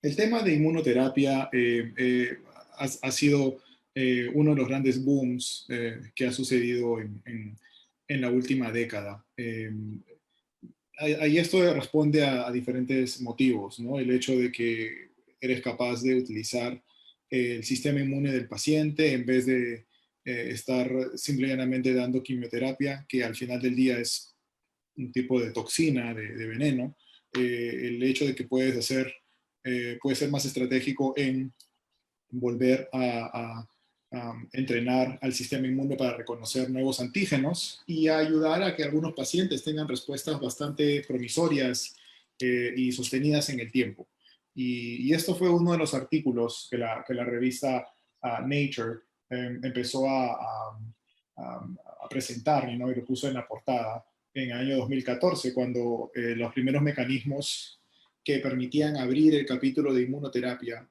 El tema de inmunoterapia ha sido uno de los grandes booms que ha sucedido en la última década. Ahí esto responde a diferentes motivos, ¿no? El hecho de que eres capaz de utilizar el sistema inmune del paciente en vez de estar simplemente dando quimioterapia, que al final del día es un tipo de toxina, de veneno. El hecho de que puede ser más estratégico en volver a entrenar al sistema inmune para reconocer nuevos antígenos y a ayudar a que algunos pacientes tengan respuestas bastante promisorias y sostenidas en el tiempo. Y esto fue uno de los artículos que la revista Nature empezó a presentar, ¿no? Y lo puso en la portada en el año 2014, cuando los primeros mecanismos que permitían abrir el capítulo de inmunoterapia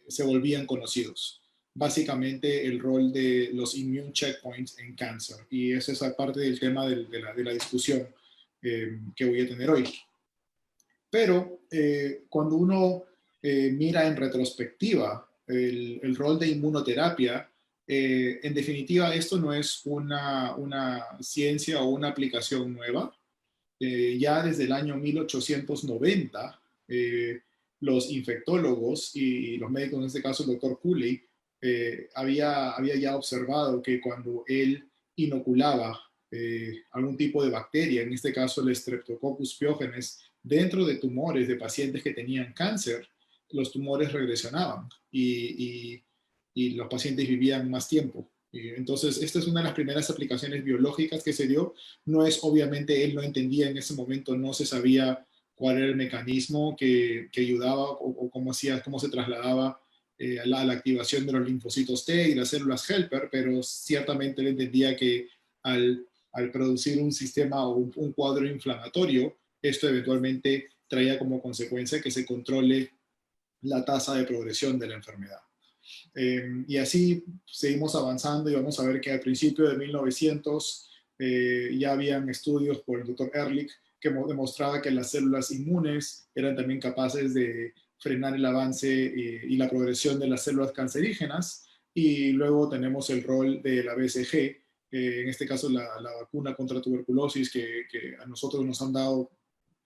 se volvían conocidos. Básicamente el rol de los immune checkpoints en cáncer. Y esa es parte del tema de la discusión que voy a tener hoy. Pero cuando uno mira en retrospectiva el rol de inmunoterapia, en definitiva esto no es una ciencia o una aplicación nueva. Ya desde el año 1890, los infectólogos y los médicos, en este caso el doctor Cooley, había ya observado que cuando él inoculaba algún tipo de bacteria, en este caso el Streptococcus pyogenes, dentro de tumores de pacientes que tenían cáncer, los tumores regresionaban y los pacientes vivían más tiempo. Entonces, esta es una de las primeras aplicaciones biológicas que se dio. No es, obviamente, él no entendía en ese momento, no se sabía cuál era el mecanismo que ayudaba o cómo se trasladaba a la activación de los linfocitos T y las células helper, pero ciertamente él entendía que al producir un sistema o un cuadro inflamatorio, esto eventualmente traía como consecuencia que se controle la tasa de progresión de la enfermedad. Y así seguimos avanzando y vamos a ver que al principio de 1900 ya habían estudios por el doctor Ehrlich que demostraba que las células inmunes eran también capaces de frenar el avance y la progresión de las células cancerígenas. Y luego tenemos el rol de la BCG, en este caso la vacuna contra tuberculosis que a nosotros nos han dado,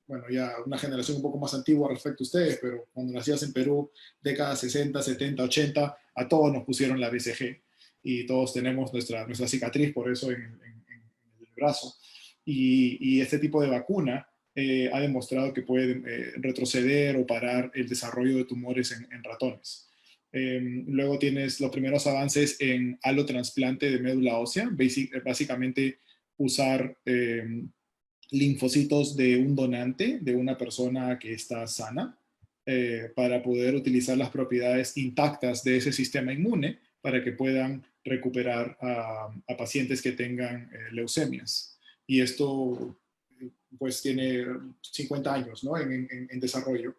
bueno, ya una generación un poco más antigua respecto a ustedes, pero cuando nacías en Perú, décadas 60, 70, 80, a todos nos pusieron la BCG y todos tenemos nuestra cicatriz por eso en el brazo. Y este tipo de vacuna ha demostrado que puede retroceder o parar el desarrollo de tumores en ratones. Luego tienes los primeros avances en alotrasplante de médula ósea, básicamente usar linfocitos de un donante, de una persona que está sana, para poder utilizar las propiedades intactas de ese sistema inmune para que puedan recuperar a pacientes que tengan leucemias. Y esto pues tiene 50 años, ¿no? en desarrollo.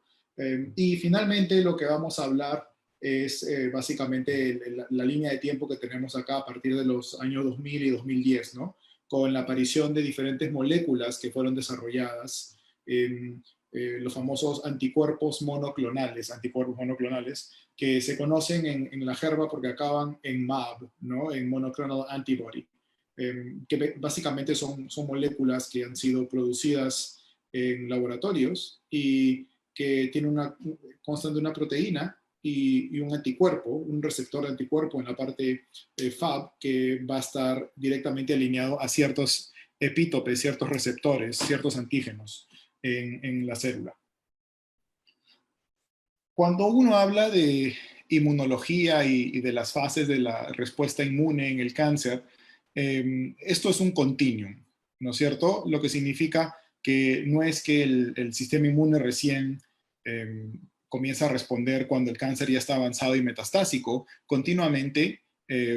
Y finalmente lo que vamos a hablar es básicamente la línea de tiempo que tenemos acá a partir de los años 2000 y 2010, ¿no? Con la aparición de diferentes moléculas que fueron desarrolladas, los famosos anticuerpos monoclonales, que se conocen en la jerga porque acaban en MAB, ¿no? En monoclonal antibody, que básicamente son moléculas que han sido producidas en laboratorios y que constan de una proteína y un anticuerpo, un receptor de anticuerpo en la parte Fab, que va a estar directamente alineado a ciertos epítopes, ciertos receptores, ciertos antígenos en la célula. Cuando uno habla de inmunología y de las fases de la respuesta inmune en el cáncer, esto es un continuum, ¿no es cierto? Lo que significa que no es que el sistema inmune recién comienza a responder cuando el cáncer ya está avanzado y metastásico. Continuamente,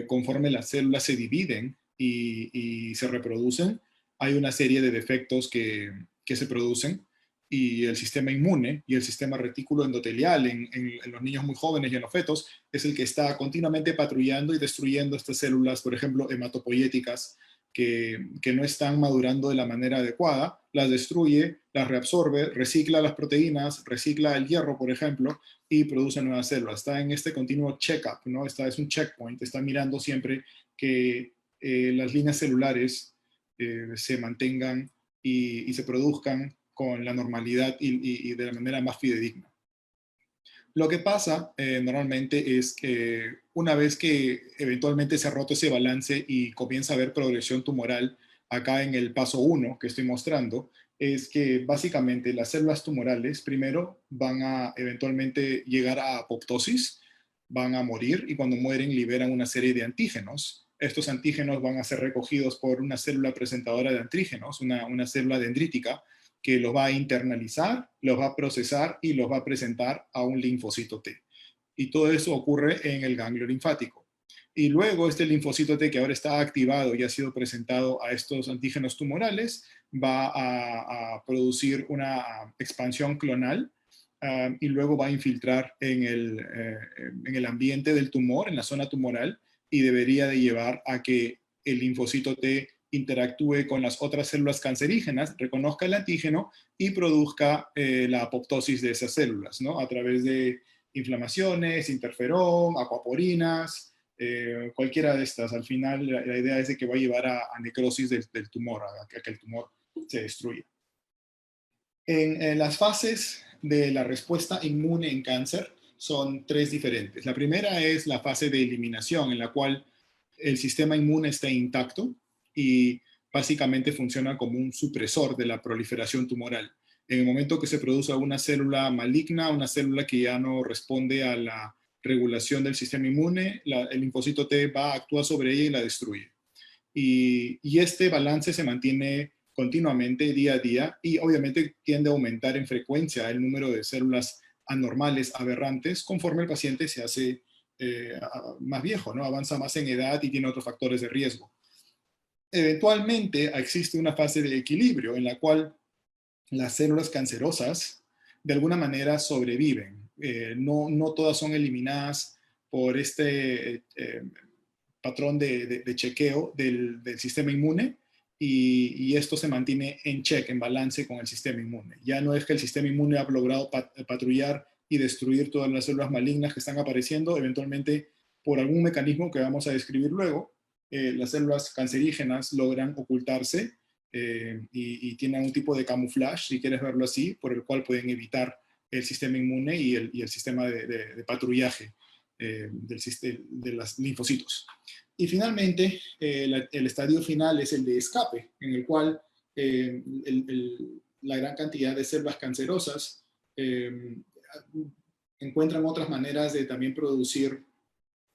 conforme las células se dividen y se reproducen, hay una serie de defectos que se producen y el sistema inmune y el sistema retículo endotelial en los niños muy jóvenes y en los fetos es el que está continuamente patrullando y destruyendo estas células, por ejemplo, hematopoyéticas, que no están madurando de la manera adecuada, las destruye, las reabsorbe, recicla las proteínas, recicla el hierro, por ejemplo, y produce nuevas células. Está en este continuo check-up, ¿no? Es un checkpoint, está mirando siempre que las líneas celulares se mantengan y se produzcan con la normalidad y de la manera más fidedigna. Lo que pasa normalmente es que una vez que eventualmente se ha roto ese balance y comienza a haber progresión tumoral, acá en el paso 1 que estoy mostrando, es que básicamente las células tumorales primero van a eventualmente llegar a apoptosis, van a morir y cuando mueren liberan una serie de antígenos. Estos antígenos van a ser recogidos por una célula presentadora de antígenos, una célula dendrítica, que los va a internalizar, los va a procesar y los va a presentar a un linfocito T. Y todo eso ocurre en el ganglio linfático. Y luego este linfocito T que ahora está activado y ha sido presentado a estos antígenos tumorales, va a producir una expansión clonal y luego va a infiltrar en el ambiente del tumor, en la zona tumoral, y debería de llevar a que el linfocito T interactúe con las otras células cancerígenas, reconozca el antígeno y produzca la apoptosis de esas células, ¿no? A través de inflamaciones, interferón, aquaporinas, cualquiera de estas. Al final, la idea es de que va a llevar a necrosis del tumor, a que el tumor se destruya. En las fases de la respuesta inmune en cáncer son tres diferentes. La primera es la fase de eliminación, en la cual el sistema inmune está intacto y básicamente funciona como un supresor de la proliferación tumoral. En el momento que se produce una célula maligna, una célula que ya no responde a la regulación del sistema inmune, el linfocito T va a actuar sobre ella y la destruye. Y este balance se mantiene continuamente día a día y obviamente tiende a aumentar en frecuencia el número de células anormales, aberrantes, conforme el paciente se hace más viejo, ¿no? Avanza más en edad y tiene otros factores de riesgo. Eventualmente existe una fase de equilibrio en la cual las células cancerosas de alguna manera sobreviven. No todas son eliminadas por este patrón de chequeo del sistema inmune y esto se mantiene en check, en balance con el sistema inmune. Ya no es que el sistema inmune ha logrado patrullar y destruir todas las células malignas que están apareciendo, eventualmente por algún mecanismo que vamos a describir luego, las células cancerígenas logran ocultarse y tienen un tipo de camuflaje, si quieres verlo así, por el cual pueden evitar el sistema inmune y el sistema de patrullaje de los linfocitos. Y finalmente, el estadio final es el de escape, en el cual la gran cantidad de células cancerosas encuentran otras maneras de también producir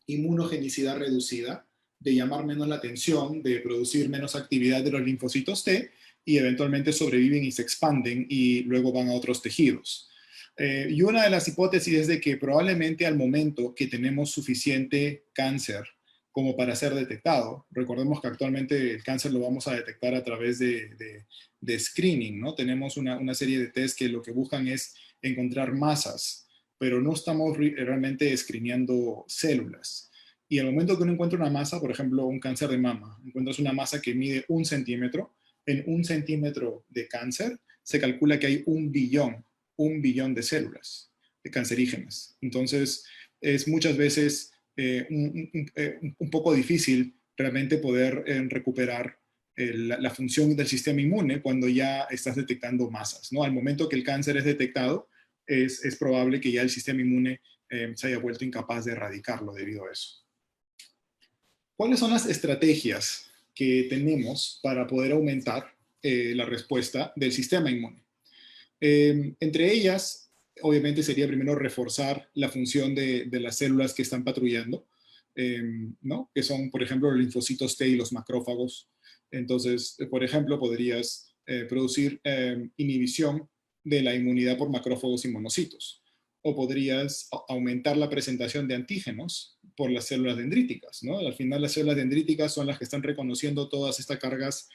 inmunogenicidad reducida, de llamar menos la atención, de producir menos actividad de los linfocitos T y eventualmente sobreviven y se expanden y luego van a otros tejidos. Y una de las hipótesis es de que probablemente al momento que tenemos suficiente cáncer como para ser detectado, recordemos que actualmente el cáncer lo vamos a detectar a través de screening, ¿no? Tenemos una serie de test que lo que buscan es encontrar masas, pero no estamos realmente escrineando células. Y al momento que uno encuentra una masa, por ejemplo, un cáncer de mama, encuentras una masa que mide 1 centímetro, en 1 centímetro de cáncer se calcula que hay 1 billón de células de cancerígenas. Entonces, es muchas veces un poco difícil realmente poder recuperar la función del sistema inmune cuando ya estás detectando masas, ¿no? Al momento que el cáncer es detectado, es probable que ya el sistema inmune se haya vuelto incapaz de erradicarlo debido a eso. ¿Cuáles son las estrategias que tenemos para poder aumentar la respuesta del sistema inmune? Entre ellas, obviamente sería primero reforzar la función de las células que están patrullando, ¿no? Que son, por ejemplo, los linfocitos T y los macrófagos. Entonces, por ejemplo, podrías producir inhibición de la inmunidad por macrófagos y monocitos. O podrías aumentar la presentación de antígenos por las células dendríticas, ¿no? Al final las células dendríticas son las que están reconociendo todas estas cargas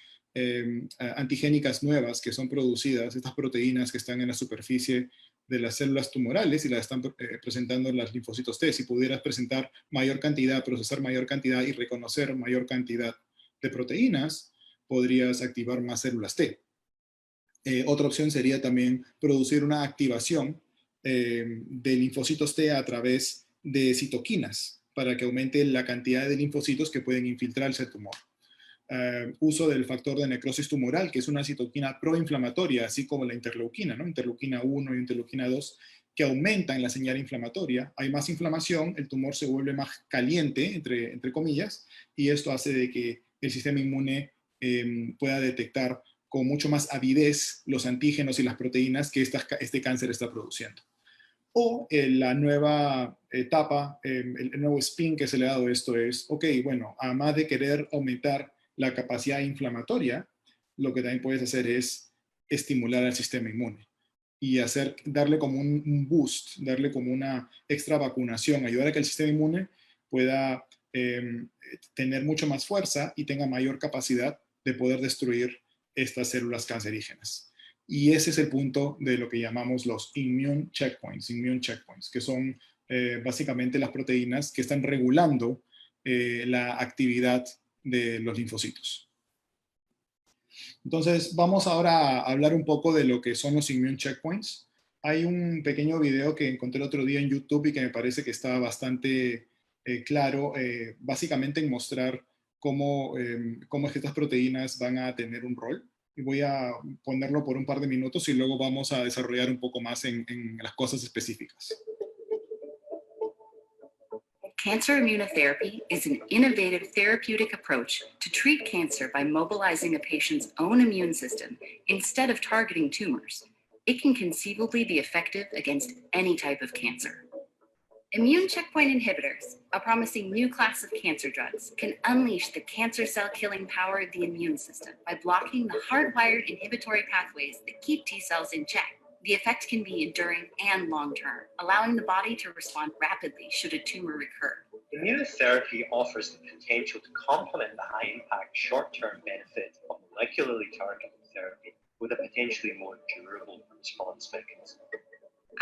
antigénicas nuevas que son producidas, estas proteínas que están en la superficie de las células tumorales y las están presentando en los linfocitos T. Si pudieras presentar mayor cantidad, procesar mayor cantidad y reconocer mayor cantidad de proteínas, podrías activar más células T. Otra opción sería también producir una activación de linfocitos T a través de citoquinas para que aumente la cantidad de linfocitos que pueden infiltrarse al tumor. Uso del factor de necrosis tumoral, que es una citoquina proinflamatoria, así como la interleuquina, ¿no? Interleuquina 1 y interleuquina 2, que aumentan la señal inflamatoria. Hay más inflamación, el tumor se vuelve más caliente, entre comillas, y esto hace de que el sistema inmune pueda detectar con mucho más avidez los antígenos y las proteínas que este cáncer está produciendo. O la nueva etapa, el nuevo spin que se le ha dado a esto es, ok, bueno, además de querer aumentar la capacidad inflamatoria, lo que también puedes hacer es estimular al sistema inmune y darle como un boost, darle como una extra vacunación, ayudar a que el sistema inmune pueda tener mucho más fuerza y tenga mayor capacidad de poder destruir estas células cancerígenas. Y ese es el punto de lo que llamamos los immune checkpoints, que son básicamente las proteínas que están regulando la actividad de los linfocitos. Entonces, vamos ahora a hablar un poco de lo que son los immune checkpoints. Hay un pequeño video que encontré el otro día en YouTube y que me parece que está bastante claro, básicamente en mostrar cómo es que estas proteínas van a tener un rol. Y voy a ponerlo por un par de minutos y luego vamos a desarrollar un poco más en las cosas específicas. Cancer immunotherapy is an innovative therapeutic approach to treat cancer by mobilizing a patient's own immune system instead of targeting tumors. It can conceivably be effective against any type of cancer. Immune checkpoint inhibitors, a promising new class of cancer drugs, can unleash the cancer cell killing power of the immune system by blocking the hardwired inhibitory pathways that keep T cells in check. The effect can be enduring and long-term, allowing the body to respond rapidly should a tumor recur. Immunotherapy offers the potential to complement the high-impact short-term benefit of molecularly targeted therapy with a potentially more durable response mechanism.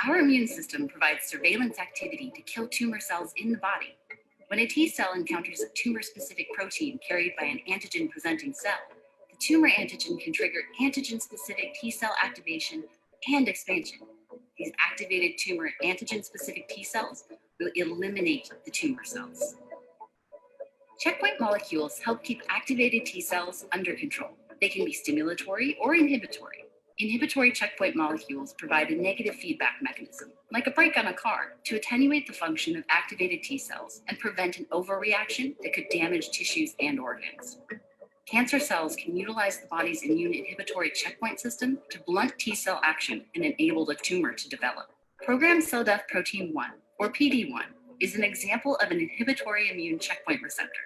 Our immune system provides surveillance activity to kill tumor cells in the body. When a T cell encounters a tumor-specific protein carried by an antigen-presenting cell, the tumor antigen can trigger antigen-specific T cell activation and expansion. These activated tumor antigen-specific T cells will eliminate the tumor cells. Checkpoint molecules help keep activated T cells under control. They can be stimulatory or inhibitory. Inhibitory checkpoint molecules provide a negative feedback mechanism, like a brake on a car, to attenuate the function of activated T cells and prevent an overreaction that could damage tissues and organs. Cancer cells can utilize the body's immune inhibitory checkpoint system to blunt T cell action and enable the tumor to develop. Programmed cell death protein 1, or PD-1, is an example of an inhibitory immune checkpoint receptor.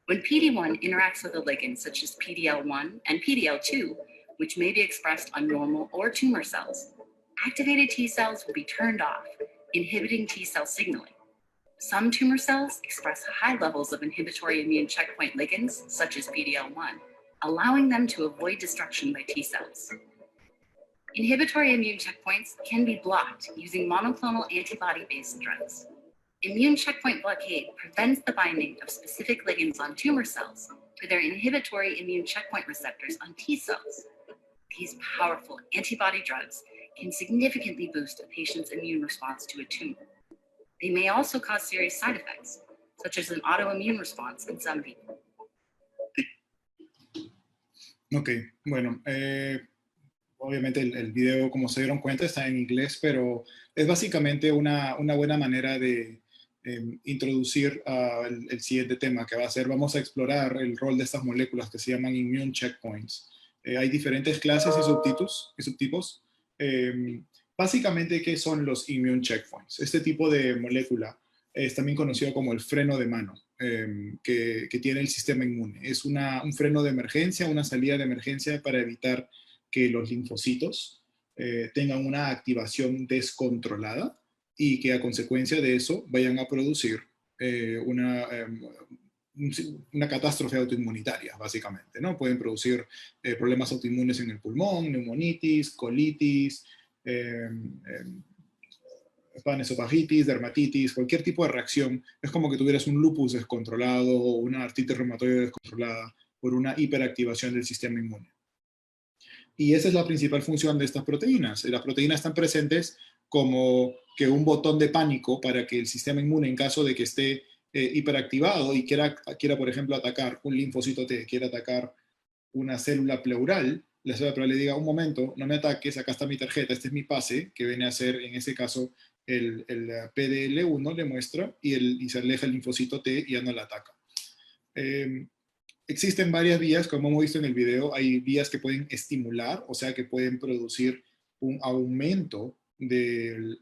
When PD-1 interacts with a ligand such as PD-L1 and PD-L2, which may be expressed on normal or tumor cells, activated T cells will be turned off, inhibiting T cell signaling. Some tumor cells express high levels of inhibitory immune checkpoint ligands, such as PD-L1, allowing them to avoid destruction by T cells. Inhibitory immune checkpoints can be blocked using monoclonal antibody-based drugs. Immune checkpoint blockade prevents the binding of specific ligands on tumor cells to their inhibitory immune checkpoint receptors on T cells. These powerful antibody drugs can significantly boost a patient's immune response to a tumor. They may also cause serious side effects, such as an autoimmune response in some people. Ok, bueno, obviamente el video, como se dieron cuenta, está en inglés, pero es básicamente una buena manera de introducir el siguiente tema que va a ser, vamos a explorar el rol de estas moléculas que se llaman immune checkpoints. Hay diferentes clases y subtipos. Básicamente, ¿qué son los immune checkpoints? Este tipo de molécula es también conocido como el freno de mano que tiene el sistema inmune. Es un freno de emergencia, una salida de emergencia para evitar que los linfocitos tengan una activación descontrolada y que a consecuencia de eso vayan a producir una catástrofe autoinmunitaria, básicamente, ¿no? Pueden producir problemas autoinmunes en el pulmón, neumonitis, colitis, panesofagitis, dermatitis, cualquier tipo de reacción. Es como que tuvieras un lupus descontrolado o una artritis reumatoide descontrolada. por una hiperactivación del sistema inmune. Y esa es la principal función de estas proteínas. Las proteínas están presentes como que un botón de pánico para que el sistema inmune, en caso de que esté hiperactivado y quiera, por ejemplo, atacar un linfocito T, quiera atacar una célula pleural, la célula pleural le diga, un momento, no me ataques, acá está mi tarjeta, este es mi pase, que viene a ser, en ese caso, el PDL1 le muestra y se aleja el linfocito T y ya no la ataca. Existen varias vías, como hemos visto en el video, hay vías que pueden estimular, o sea, que pueden producir un aumento de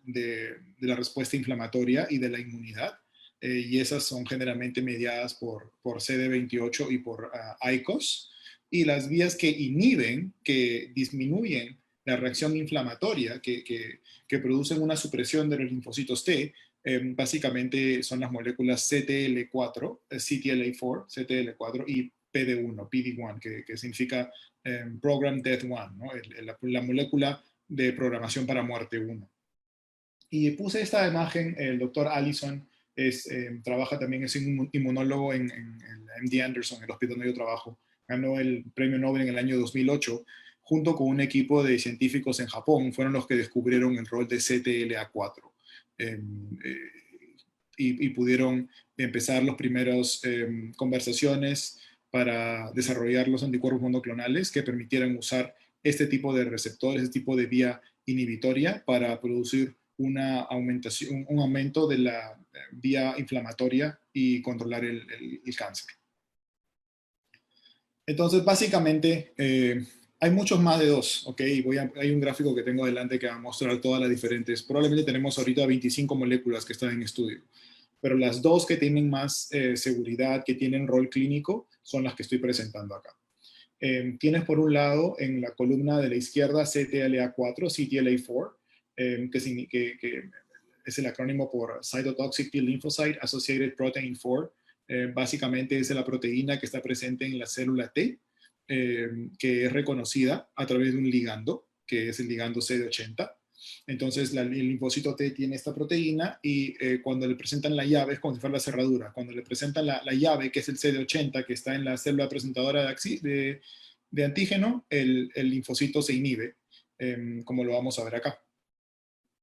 la respuesta inflamatoria y de la inmunidad, y esas son generalmente mediadas por CD28 y por ICOS, y las vías que inhiben, que disminuyen la reacción inflamatoria, que producen una supresión de los linfocitos T, básicamente son las moléculas CTL4, CTLA4, CTL4 y PD1, PD1, que significa Program Death 1, ¿no? La molécula de programación para muerte 1. Y puse esta imagen, el doctor Allison trabaja también, es un inmunólogo en el MD Anderson, el hospital donde yo trabajo. Ganó el premio Nobel en el año 2008, junto con un equipo de científicos en Japón, fueron los que descubrieron el rol de CTLA4. Y pudieron empezar las primeras conversaciones para desarrollar los anticuerpos monoclonales que permitieran usar este tipo de receptores, este tipo de vía inhibitoria para producir un aumento de la vía inflamatoria y controlar el cáncer. Entonces, básicamente, hay muchos más de dos, ¿ok? Hay un gráfico que tengo adelante que va a mostrar todas las diferentes. Probablemente tenemos ahorita 25 moléculas que están en estudio, pero las dos que tienen más seguridad, que tienen rol clínico, son las que estoy presentando acá. Tienes por un lado en la columna de la izquierda CTLA4, CTLA4, que es el acrónimo por Cytotoxic T Lymphocyte Associated Protein 4. Básicamente es la proteína que está presente en la célula T, que es reconocida a través de un ligando, que es el ligando CD80. Entonces, el linfocito T tiene esta proteína y cuando le presentan la llave, es como si fuera la cerradura, cuando le presentan la llave, que es el CD80, que está en la célula presentadora de antígeno, el linfocito se inhibe, como lo vamos a ver acá.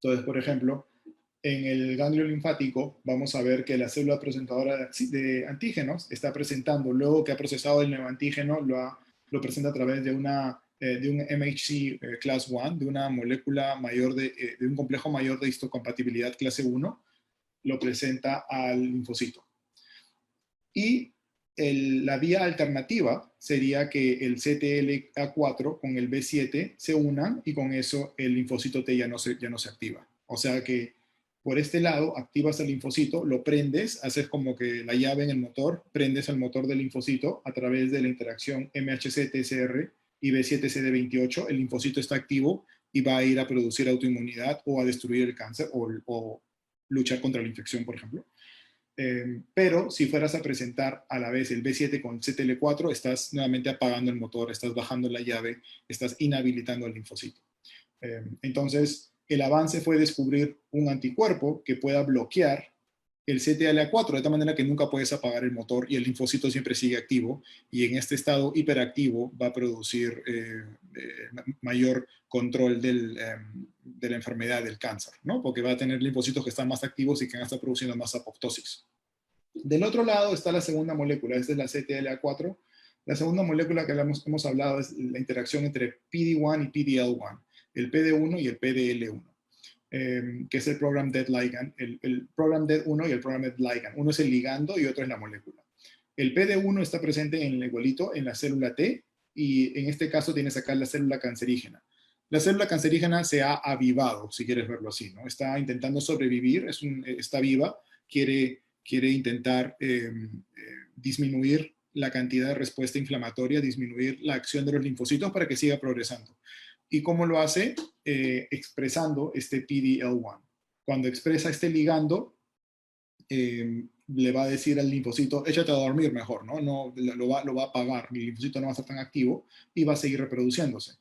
Entonces, por ejemplo, en el ganglio linfático vamos a ver que la célula presentadora de antígenos está presentando, luego que ha procesado el neoantígeno, lo presenta a través de un MHC class 1, de una molécula mayor de un complejo mayor de histocompatibilidad clase 1, lo presenta al linfocito. Y la vía alternativa sería que el CTLA4 con el B7 se unan y con eso el linfocito T ya no se activa. O sea que por este lado activas el linfocito, lo prendes, haces como que la llave en el motor, prendes el motor del linfocito a través de la interacción MHC-TCR y B7-CD28, el linfocito está activo y va a ir a producir autoinmunidad o a destruir el cáncer o luchar contra la infección, por ejemplo. Pero si fueras a presentar a la vez el B7 con CTL4, estás nuevamente apagando el motor, estás bajando la llave, estás inhabilitando el linfocito. Entonces, el avance fue descubrir un anticuerpo que pueda bloquear el CTLA4 de tal manera que nunca puedes apagar el motor y el linfocito siempre sigue activo y en este estado hiperactivo va a producir mayor control de la enfermedad del cáncer, ¿no? Porque va a tener linfocitos que están más activos y que van a estar produciendo más apoptosis. Del otro lado está la segunda molécula, esta es la CTLA4. La segunda molécula que hemos hablado es la interacción entre PD1 y PDL1, el PD1 y el PDL1. Que es el Program Dead Ligand, el Program Dead 1 y el Program Dead Ligand. Uno es el ligando y otro es la molécula. El PD1 está presente en el igualito, en la célula T, y en este caso tienes acá la célula cancerígena. La célula cancerígena se ha avivado, si quieres verlo así, ¿no? Está intentando sobrevivir, está viva, quiere intentar disminuir la cantidad de respuesta inflamatoria, disminuir la acción de los linfocitos para que siga progresando. ¿Y cómo lo hace? Expresando este PDL1. Cuando expresa este ligando, le va a decir al linfocito, échate a dormir mejor, ¿no? Lo va a apagar, el linfocito no va a estar tan activo y va a seguir reproduciéndose.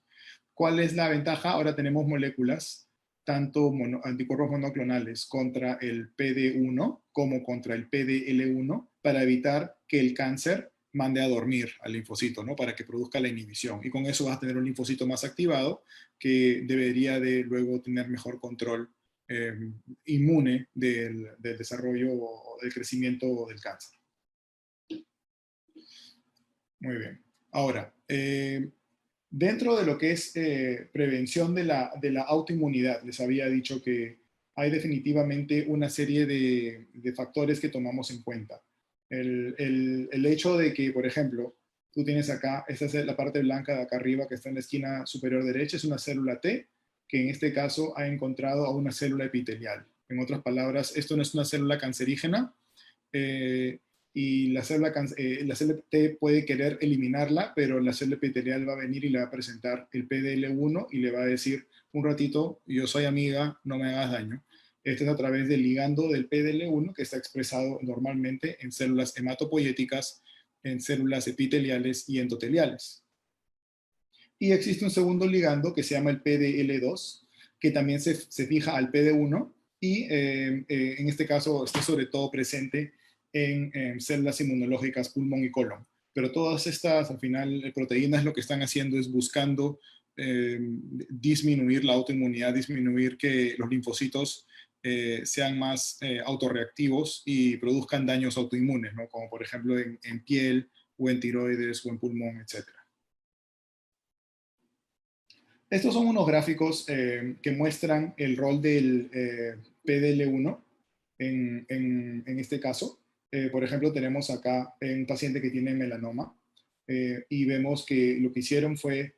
¿Cuál es la ventaja? Ahora tenemos moléculas, tanto anticuerpos monoclonales contra el PD1 como contra el PDL1 para evitar que el cáncer mande a dormir al linfocito, ¿no? Para que produzca la inhibición. Y con eso vas a tener un linfocito más activado que debería de luego tener mejor control inmune del desarrollo o del crecimiento del cáncer. Muy bien. Ahora, dentro de lo que es prevención de la autoinmunidad, les había dicho que hay definitivamente una serie de factores que tomamos en cuenta. El hecho de que, por ejemplo, tú tienes acá, esta es la parte blanca de acá arriba que está en la esquina superior derecha, es una célula T, que en este caso ha encontrado a una célula epitelial. En otras palabras, esto no es una célula cancerígena, y la célula T puede querer eliminarla, pero la célula epitelial va a venir y le va a presentar el PDL1 y le va a decir, un ratito, yo soy amiga, no me hagas daño. Esto es a través del ligando del PDL1 que está expresado normalmente en células hematopoyéticas, en células epiteliales y endoteliales. Y existe un segundo ligando que se llama el PDL2, que también se fija al PD1 y en este caso está sobre todo presente en células inmunológicas pulmón y colon. Pero todas estas, al final, proteínas lo que están haciendo es buscando disminuir la autoinmunidad, disminuir que los linfocitos sean más autorreactivos y produzcan daños autoinmunes, ¿no? Como por ejemplo en piel o en tiroides o en pulmón, etc. Estos son unos gráficos que muestran el rol del PDL1 en este caso. Por ejemplo, tenemos acá un paciente que tiene melanoma y vemos que lo que hicieron fue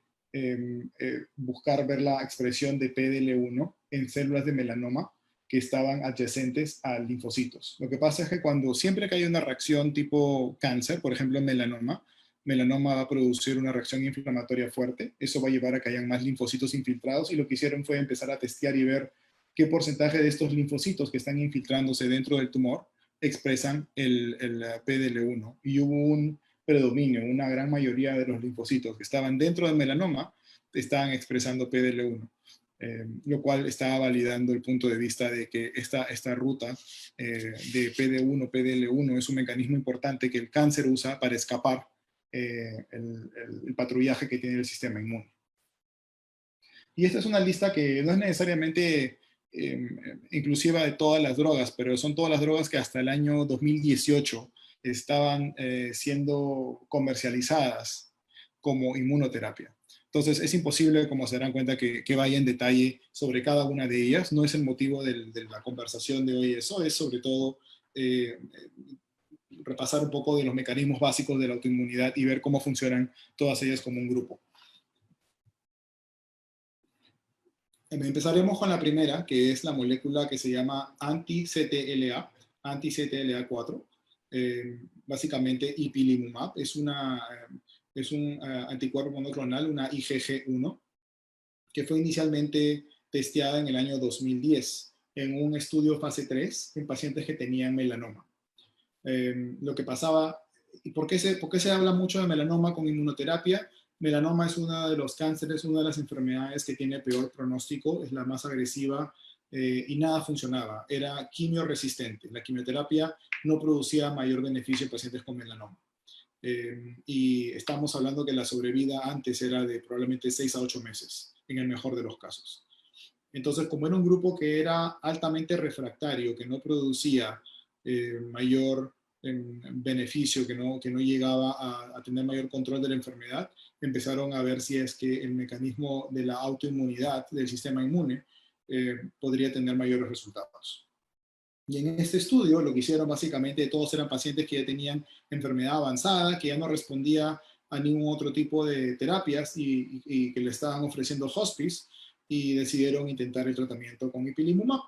buscar ver la expresión de PDL1 en células de melanoma que estaban adyacentes a linfocitos. Lo que pasa es que siempre que hay una reacción tipo cáncer, por ejemplo melanoma va a producir una reacción inflamatoria fuerte. Eso va a llevar a que hayan más linfocitos infiltrados y lo que hicieron fue empezar a testear y ver qué porcentaje de estos linfocitos que están infiltrándose dentro del tumor expresan el PDL1. Y hubo un predominio, una gran mayoría de los linfocitos que estaban dentro del melanoma estaban expresando PDL1. Lo cual estaba validando el punto de vista de que esta ruta de PD1, PDL1 es un mecanismo importante que el cáncer usa para escapar el patrullaje que tiene el sistema inmune. Y esta es una lista que no es necesariamente inclusiva de todas las drogas, pero son todas las drogas que hasta el año 2018 estaban siendo comercializadas como inmunoterapia. Entonces es imposible, como se darán cuenta, que vaya en detalle sobre cada una de ellas. No es el motivo de la conversación de hoy eso, es sobre todo repasar un poco de los mecanismos básicos de la autoinmunidad y ver cómo funcionan todas ellas como un grupo. Empezaremos con la primera, que es la molécula que se llama anti-CTLA, anti-CTLA4. Básicamente ipilimumab, es un anticuerpo monoclonal, una IgG1, que fue inicialmente testeada en el año 2010 en un estudio fase 3 en pacientes que tenían melanoma. Lo que pasaba, ¿y por qué se habla mucho de melanoma con inmunoterapia? Melanoma es uno de los cánceres, una de las enfermedades que tiene peor pronóstico, es la más agresiva y nada funcionaba, era quimioresistente. La quimioterapia no producía mayor beneficio en pacientes con melanoma. Y estamos hablando que la sobrevida antes era de probablemente 6 a 8 meses, en el mejor de los casos. Entonces, como era un grupo que era altamente refractario, que no producía mayor beneficio, que no llegaba a tener mayor control de la enfermedad, empezaron a ver si es que el mecanismo de la autoinmunidad del sistema inmune podría tener mayores resultados. Y en este estudio lo que hicieron básicamente, todos eran pacientes que ya tenían enfermedad avanzada, que ya no respondía a ningún otro tipo de terapias y que le estaban ofreciendo hospice, y decidieron intentar el tratamiento con ipilimumab.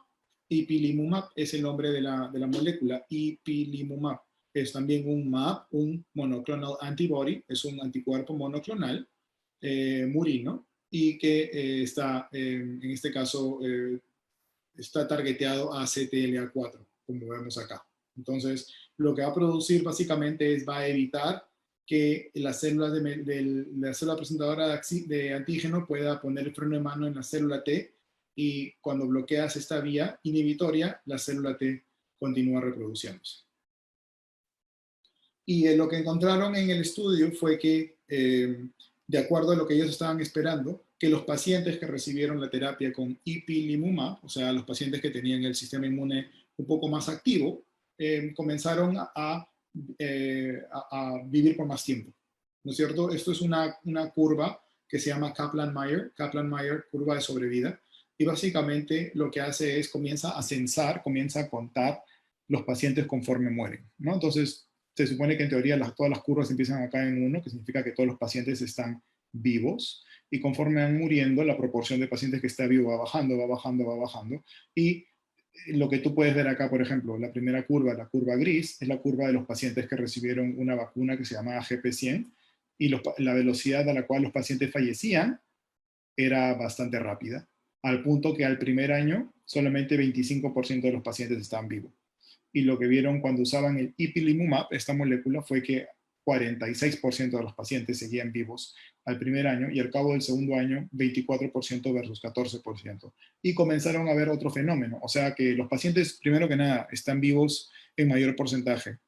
Ipilimumab es el nombre de la molécula. Ipilimumab es también un MAB, un monoclonal antibody, es un anticuerpo monoclonal murino y que está, en este caso, está targeteado a CTLA4, como vemos acá. Entonces, lo que va a producir básicamente va a evitar que las células la célula presentadora de antígeno pueda poner el freno de mano en la célula T, y cuando bloqueas esta vía inhibitoria, la célula T continúa reproduciéndose. Y lo que encontraron en el estudio fue que, de acuerdo a lo que ellos estaban esperando, que los pacientes que recibieron la terapia con ipilimumab, o sea, los pacientes que tenían el sistema inmune un poco más activo, comenzaron a vivir por más tiempo, ¿no es cierto? Esto es una curva que se llama Kaplan-Meier, curva de sobrevida, y básicamente lo que hace es comienza a censar, comienza a contar los pacientes conforme mueren, ¿no? Entonces, se supone que en teoría todas las curvas empiezan acá en 1, que significa que todos los pacientes están vivos, y conforme van muriendo, la proporción de pacientes que está vivo va bajando, va bajando, va bajando, y lo que tú puedes ver acá, por ejemplo, la primera curva, la curva gris, es la curva de los pacientes que recibieron una vacuna que se llama GP100, y la velocidad a la cual los pacientes fallecían era bastante rápida, al punto que al primer año solamente 25% de los pacientes estaban vivos. Y lo que vieron cuando usaban el ipilimumab, esta molécula, fue que 46% de los pacientes seguían vivos al primer año y al cabo del segundo año 24% versus 14%. Y comenzaron a ver otro fenómeno, o sea que los pacientes, primero que nada, están vivos en mayor porcentaje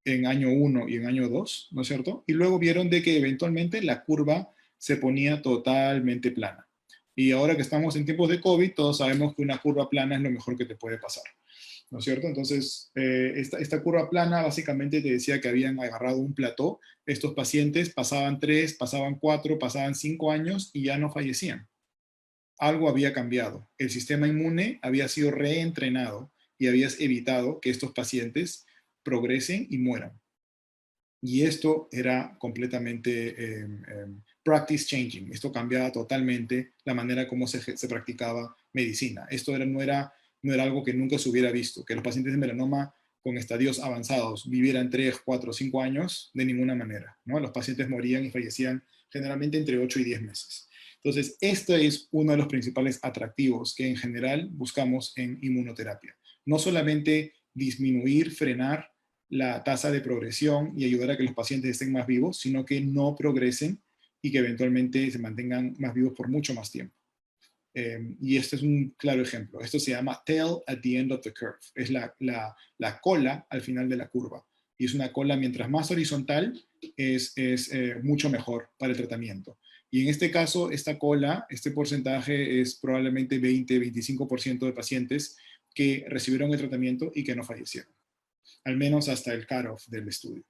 en año 1 y en año 2, ¿no es cierto? Y luego vieron de que eventualmente la curva se ponía totalmente plana. Y ahora que estamos en tiempos de COVID, todos sabemos que una curva plana es lo mejor que te puede pasar, ¿no es cierto? Entonces, esta curva plana básicamente te decía que habían agarrado un plató, estos pacientes pasaban 3, pasaban 4, pasaban 5 años y ya no fallecían. Algo había cambiado. El sistema inmune había sido reentrenado y habías evitado que estos pacientes progresen y mueran. Y esto era completamente practice changing. Esto cambiaba totalmente la manera como se practicaba medicina. Esto no era algo que nunca se hubiera visto, que los pacientes de melanoma con estadios avanzados vivieran 3, 4, 5 años, de ninguna manera, ¿no? Los pacientes morían y fallecían generalmente entre 8 y 10 meses. Entonces, este es uno de los principales atractivos que en general buscamos en inmunoterapia. No solamente disminuir, frenar la tasa de progresión y ayudar a que los pacientes estén más vivos, sino que no progresen y que eventualmente se mantengan más vivos por mucho más tiempo. Y este es un claro ejemplo. Esto se llama tail at the end of the curve. Es la cola al final de la curva. Y es una cola, mientras más horizontal, es mucho mejor para el tratamiento. Y en este caso, esta cola, este porcentaje es probablemente 20-25% de pacientes que recibieron el tratamiento y que no fallecieron, al menos hasta el cutoff del estudio.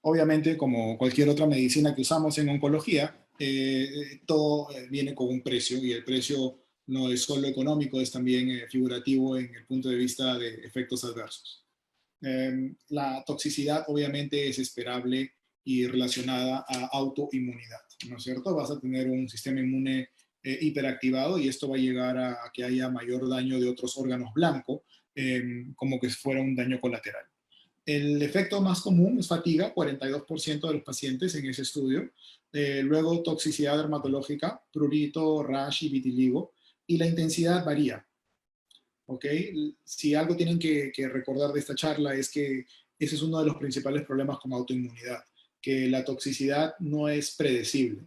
Obviamente, como cualquier otra medicina que usamos en oncología, todo viene con un precio, y el precio no es solo económico, es también figurativo en el punto de vista de efectos adversos. La toxicidad obviamente es esperable y relacionada a autoinmunidad, ¿no es cierto? Vas a tener un sistema inmune hiperactivado y esto va a llegar a que haya mayor daño de otros órganos blancos, como que fuera un daño colateral. El efecto más común es fatiga, 42% de los pacientes en ese estudio. Luego toxicidad dermatológica, prurito, rash y vitiligo. Y la intensidad varía. ¿Ok? Si algo tienen que recordar de esta charla es que ese es uno de los principales problemas con autoinmunidad, que la toxicidad no es predecible.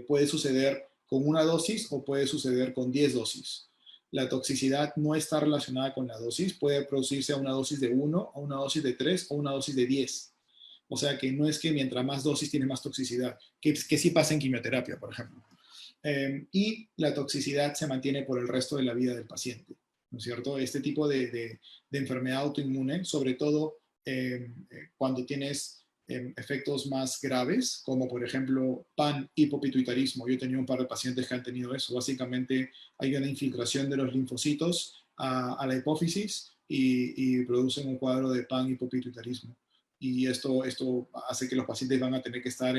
Puede suceder con una dosis o puede suceder con 10 dosis. La toxicidad no está relacionada con la dosis, puede producirse a una dosis de 1, a una dosis de 3 o una dosis de 10. O sea que no es que mientras más dosis tiene más toxicidad, que sí pasa en quimioterapia, por ejemplo. Y la toxicidad se mantiene por el resto de la vida del paciente, ¿no es cierto? Este tipo de enfermedad autoinmune, sobre todo cuando tienes efectos más graves, como por ejemplo panhipopituitarismo. Yo he tenido un par de pacientes que han tenido eso. Básicamente hay una infiltración de los linfocitos a la hipófisis y producen un cuadro de panhipopituitarismo. Y esto hace que los pacientes van a tener que estar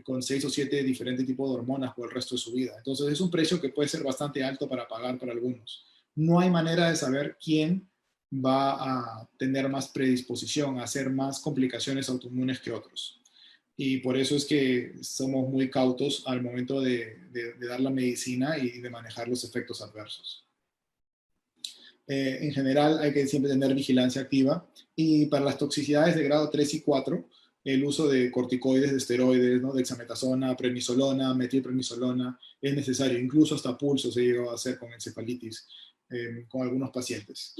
con 6 o 7 diferentes tipos de hormonas por el resto de su vida. Entonces es un precio que puede ser bastante alto para pagar para algunos. No hay manera de saber quién va a tener más predisposición a hacer más complicaciones autoinmunes que otros. Y por eso es que somos muy cautos al momento de dar la medicina y de manejar los efectos adversos. En general hay que siempre tener vigilancia activa, y para las toxicidades de grado 3 y 4, el uso de corticoides, de esteroides, ¿no? Dexametasona, prednisolona, metilprednisolona es necesario. Incluso hasta pulso se llegó a hacer con encefalitis. con algunos pacientes.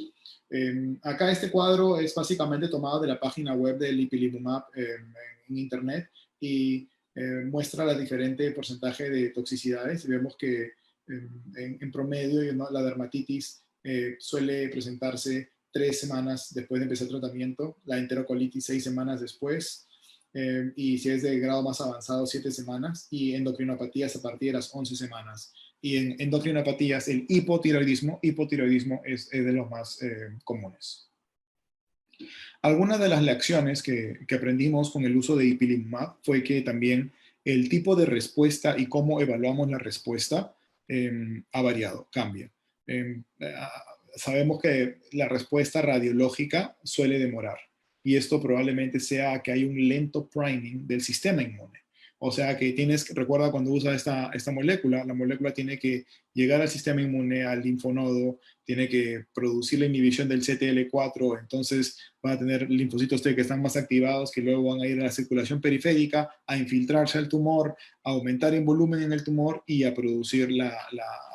Acá este cuadro es básicamente tomado de la página web del ipilimumab en internet y muestra el diferente porcentaje de toxicidades. Y vemos que en promedio la dermatitis suele presentarse 3 semanas después de empezar el tratamiento, la enterocolitis 6 semanas después, y si es de grado más avanzado 7 semanas, y endocrinopatías a partir de las 11 semanas. Y en endocrinopatías el hipotiroidismo es de los más comunes. Algunas de las lecciones que aprendimos con el uso de ipilimumab fue que también el tipo de respuesta y cómo evaluamos la respuesta ha variado, cambia. Sabemos que la respuesta radiológica suele demorar y esto probablemente sea que hay un lento priming del sistema inmune. O sea que recuerda cuando usa esta molécula, la molécula tiene que llegar al sistema inmune, al linfonodo, tiene que producir la inhibición del CTL4, entonces van a tener linfocitos T que están más activados, que luego van a ir a la circulación periférica, a infiltrarse al tumor, a aumentar en volumen en el tumor y a producir la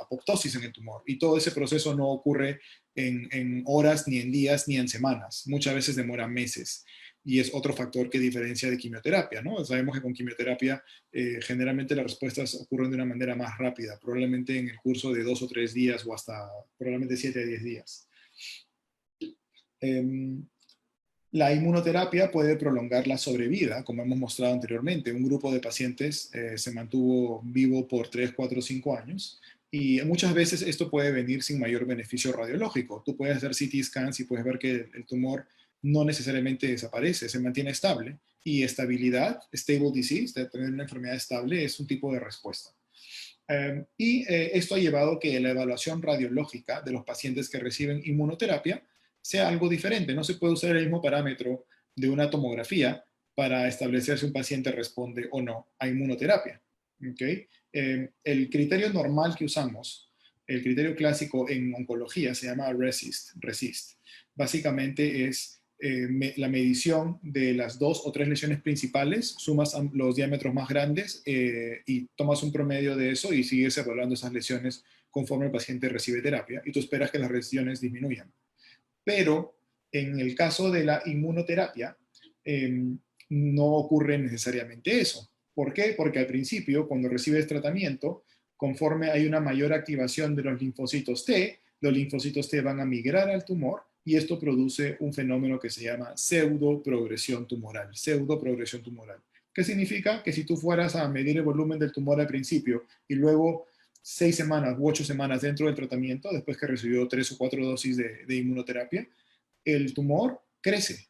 apoptosis en el tumor. Y todo ese proceso no ocurre en horas, ni en días, ni en semanas. Muchas veces demora meses. Y es otro factor que diferencia de quimioterapia, ¿no? Sabemos que con quimioterapia generalmente las respuestas ocurren de una manera más rápida, probablemente en el curso de 2 o 3 días o hasta probablemente 7 a 10 días. La inmunoterapia puede prolongar la sobrevida, como hemos mostrado anteriormente. Un grupo de pacientes se mantuvo vivo por 3, 4, 5 años. Y muchas veces esto puede venir sin mayor beneficio radiológico. Tú puedes hacer CT scans y puedes ver que el tumor no necesariamente desaparece, se mantiene estable. Y estabilidad, stable disease, de tener una enfermedad estable, es un tipo de respuesta. Esto ha llevado a que la evaluación radiológica de los pacientes que reciben inmunoterapia sea algo diferente. No se puede usar el mismo parámetro de una tomografía para establecer si un paciente responde o no a inmunoterapia. ¿Okay? El criterio normal que usamos, el criterio clásico en oncología se llama RECIST. Básicamente es la medición de las 2 o 3 lesiones principales, sumas los diámetros más grandes y tomas un promedio de eso y sigues evaluando esas lesiones conforme el paciente recibe terapia y tú esperas que las lesiones disminuyan. Pero en el caso de la inmunoterapia, no ocurre necesariamente eso. ¿Por qué? Porque al principio, cuando recibes tratamiento, conforme hay una mayor activación de los linfocitos T, los linfocitos T van a migrar al tumor y esto produce un fenómeno que se llama pseudoprogresión tumoral. Pseudoprogresión tumoral. ¿Qué significa? Que si tú fueras a medir el volumen del tumor al principio y luego 6 semanas u 8 semanas dentro del tratamiento, después que recibió 3 o 4 dosis de inmunoterapia, el tumor crece.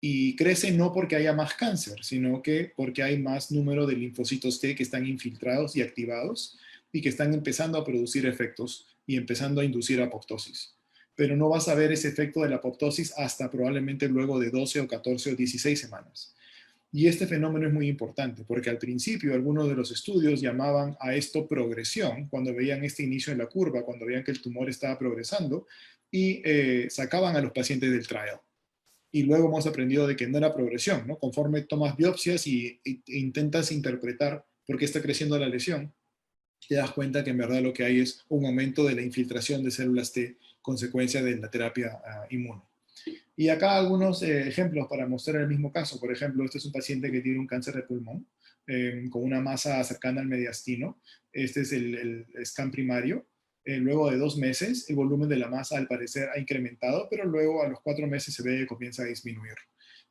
Y crece no porque haya más cáncer, sino que porque hay más número de linfocitos T que están infiltrados y activados y que están empezando a producir efectos y empezando a inducir apoptosis. Pero no vas a ver ese efecto de la apoptosis hasta probablemente luego de 12 o 14 o 16 semanas. Y este fenómeno es muy importante porque al principio algunos de los estudios llamaban a esto progresión, cuando veían este inicio en la curva, cuando veían que el tumor estaba progresando y sacaban a los pacientes del trial. Y luego hemos aprendido de que no era progresión, ¿no? Conforme tomas biopsias e intentas interpretar por qué está creciendo la lesión, te das cuenta que en verdad lo que hay es un aumento de la infiltración de células T consecuencia de la terapia inmune. Y acá algunos ejemplos para mostrar el mismo caso. Por ejemplo, este es un paciente que tiene un cáncer de pulmón con una masa cercana al mediastino. Este es el scan primario. Luego de 2 meses, el volumen de la masa al parecer ha incrementado, pero luego a los 4 meses se ve que comienza a disminuir.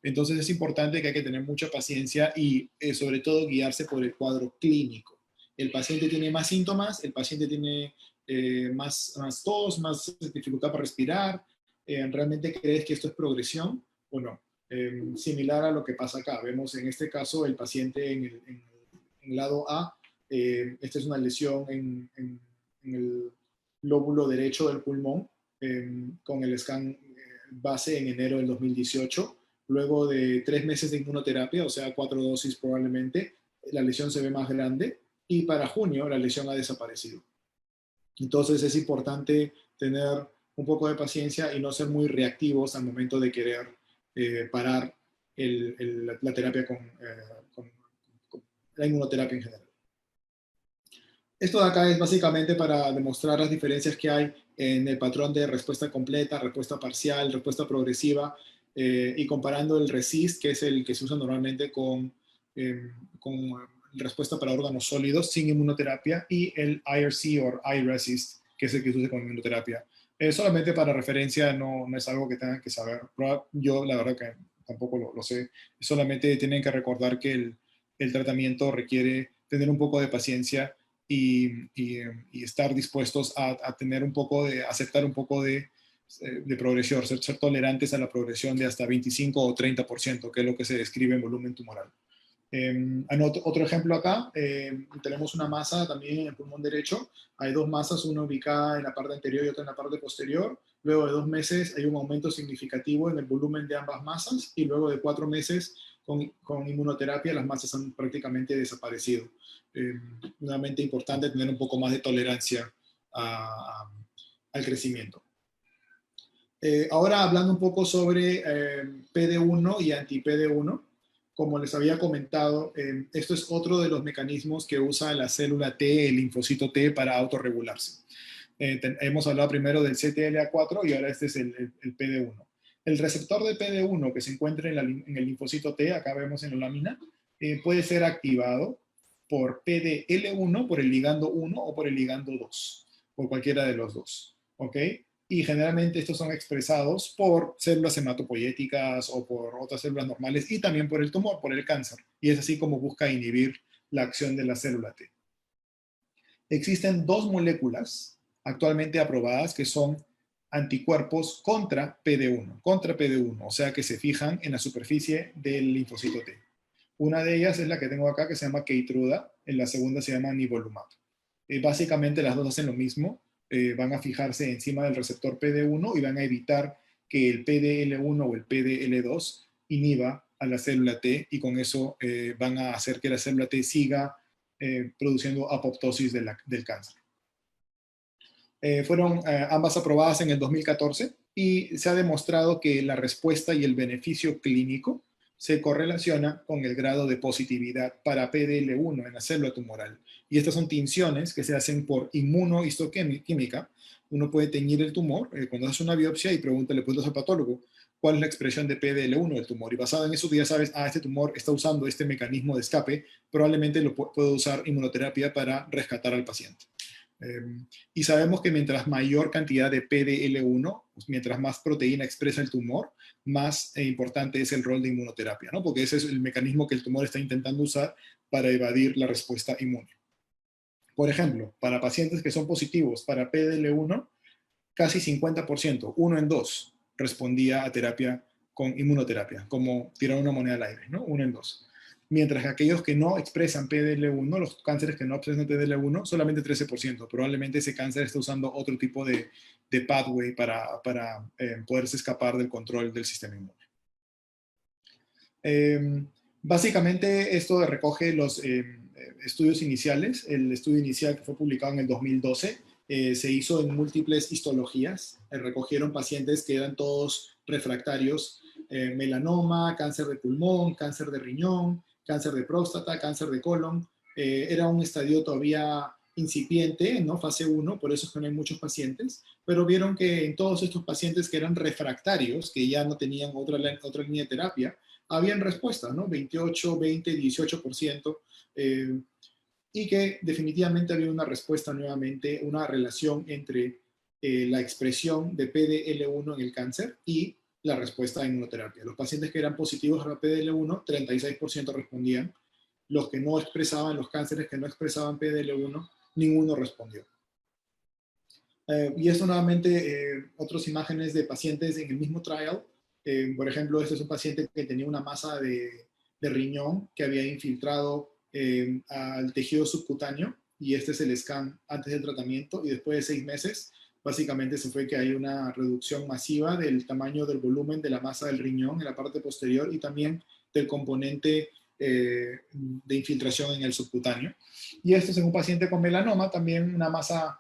Entonces es importante que hay que tener mucha paciencia y sobre todo guiarse por el cuadro clínico. El paciente tiene más síntomas, el paciente tiene más tos, más dificultad para respirar. ¿Realmente crees que esto es progresión o no? Similar a lo que pasa acá. Vemos en este caso el paciente en el lado A. Esta es una lesión en el lóbulo derecho del pulmón con el scan base en enero del 2018. Luego de 3 meses de inmunoterapia, o sea, 4 dosis probablemente, la lesión se ve más grande y para junio la lesión ha desaparecido. Entonces es importante tener un poco de paciencia y no ser muy reactivos al momento de querer parar la terapia con la inmunoterapia en general. Esto de acá es básicamente para demostrar las diferencias que hay en el patrón de respuesta completa, respuesta parcial, respuesta progresiva, y comparando el RECIST, que es el que se usa normalmente con respuesta para órganos sólidos sin inmunoterapia, y el IRC o iRECIST, que es el que se usa con inmunoterapia. Solamente para referencia, no es algo que tengan que saber. Yo la verdad que tampoco lo sé. Solamente tienen que recordar que el tratamiento requiere tener un poco de paciencia y estar dispuestos a tener un poco de, aceptar un poco de progresión, ser tolerantes a la progresión de hasta 25 o 30%, que es lo que se describe en volumen tumoral. Otro ejemplo acá, tenemos una masa también en el pulmón derecho. Hay dos masas, una ubicada en la parte anterior y otra en la parte posterior. Luego de 2 meses hay un aumento significativo en el volumen de ambas masas y luego de 4 meses con inmunoterapia las masas han prácticamente desaparecido. Nuevamente importante tener un poco más de tolerancia al crecimiento. Ahora hablando un poco sobre PD1 y anti-PD1, como les había comentado, esto es otro de los mecanismos que usa la célula T, el linfocito T, para autorregularse. Hemos hablado primero del CTLA4 y ahora este es el PD1. El receptor de PD1 que se encuentra en el linfocito T, acá vemos en la lámina, puede ser activado por PDL1, por el ligando 1 o por el ligando 2, por cualquiera de los dos. ¿Ok? Y generalmente estos son expresados por células hematopoyéticas o por otras células normales y también por el tumor, por el cáncer. Y es así como busca inhibir la acción de la célula T. Existen 2 moléculas actualmente aprobadas que son anticuerpos contra PD1, o sea que se fijan en la superficie del linfocito T. Una de ellas es la que tengo acá que se llama Keytruda, en la segunda se llama Nivolumab. Básicamente las dos hacen lo mismo, van a fijarse encima del receptor PD1 y van a evitar que el PDL1 o el PDL2 inhiba a la célula T y con eso van a hacer que la célula T siga produciendo apoptosis del cáncer. Fueron ambas aprobadas en el 2014 y se ha demostrado que la respuesta y el beneficio clínico se correlaciona con el grado de positividad para PDL1 en la célula tumoral. Y estas son tinciones que se hacen por inmunohistoquímica. Uno puede teñir el tumor cuando hace una biopsia y le preguntas al patólogo cuál es la expresión de PDL1 del tumor. Y basado en eso tú ya sabes, este tumor está usando este mecanismo de escape, probablemente lo puedo usar inmunoterapia para rescatar al paciente. Y sabemos que mientras mayor cantidad de PDL1, pues mientras más proteína expresa el tumor, más importante es el rol de inmunoterapia, ¿no? Porque ese es el mecanismo que el tumor está intentando usar para evadir la respuesta inmune. Por ejemplo, para pacientes que son positivos para PDL1, casi 50%, 1 en 2, respondía a terapia con inmunoterapia, como tirar una moneda al aire, ¿no? 1 en 2. Mientras que aquellos que no expresan PDL1, los cánceres que no expresan PDL1, solamente 13%. Probablemente ese cáncer está usando otro tipo de pathway para poderse escapar del control del sistema inmune. Básicamente esto recoge los estudios iniciales. El estudio inicial que fue publicado en el 2012 se hizo en múltiples histologías. Recogieron pacientes que eran todos refractarios, melanoma, cáncer de pulmón, cáncer de riñón, cáncer de próstata, cáncer de colon. Era un estadio todavía incipiente, ¿no? Fase 1, por eso es que no hay muchos pacientes, pero vieron que en todos estos pacientes que eran refractarios, que ya no tenían otra línea de terapia, habían respuestas, ¿no? 28, 20, 18%, y que definitivamente había una respuesta nuevamente, una relación entre la expresión de PDL1 en el cáncer y la respuesta a inmunoterapia. Los pacientes que eran positivos a PDL1, 36% respondían. Los que no expresaban, los cánceres que no expresaban PDL1, ninguno respondió. Y esto nuevamente, otras imágenes de pacientes en el mismo trial. Por ejemplo, este es un paciente que tenía una masa de riñón que había infiltrado al tejido subcutáneo, y este es el scan antes del tratamiento, y después de 6 meses, básicamente se fue que hay una reducción masiva del tamaño del volumen de la masa del riñón en la parte posterior y también del componente de infiltración en el subcutáneo. Y este es un paciente con melanoma, también una masa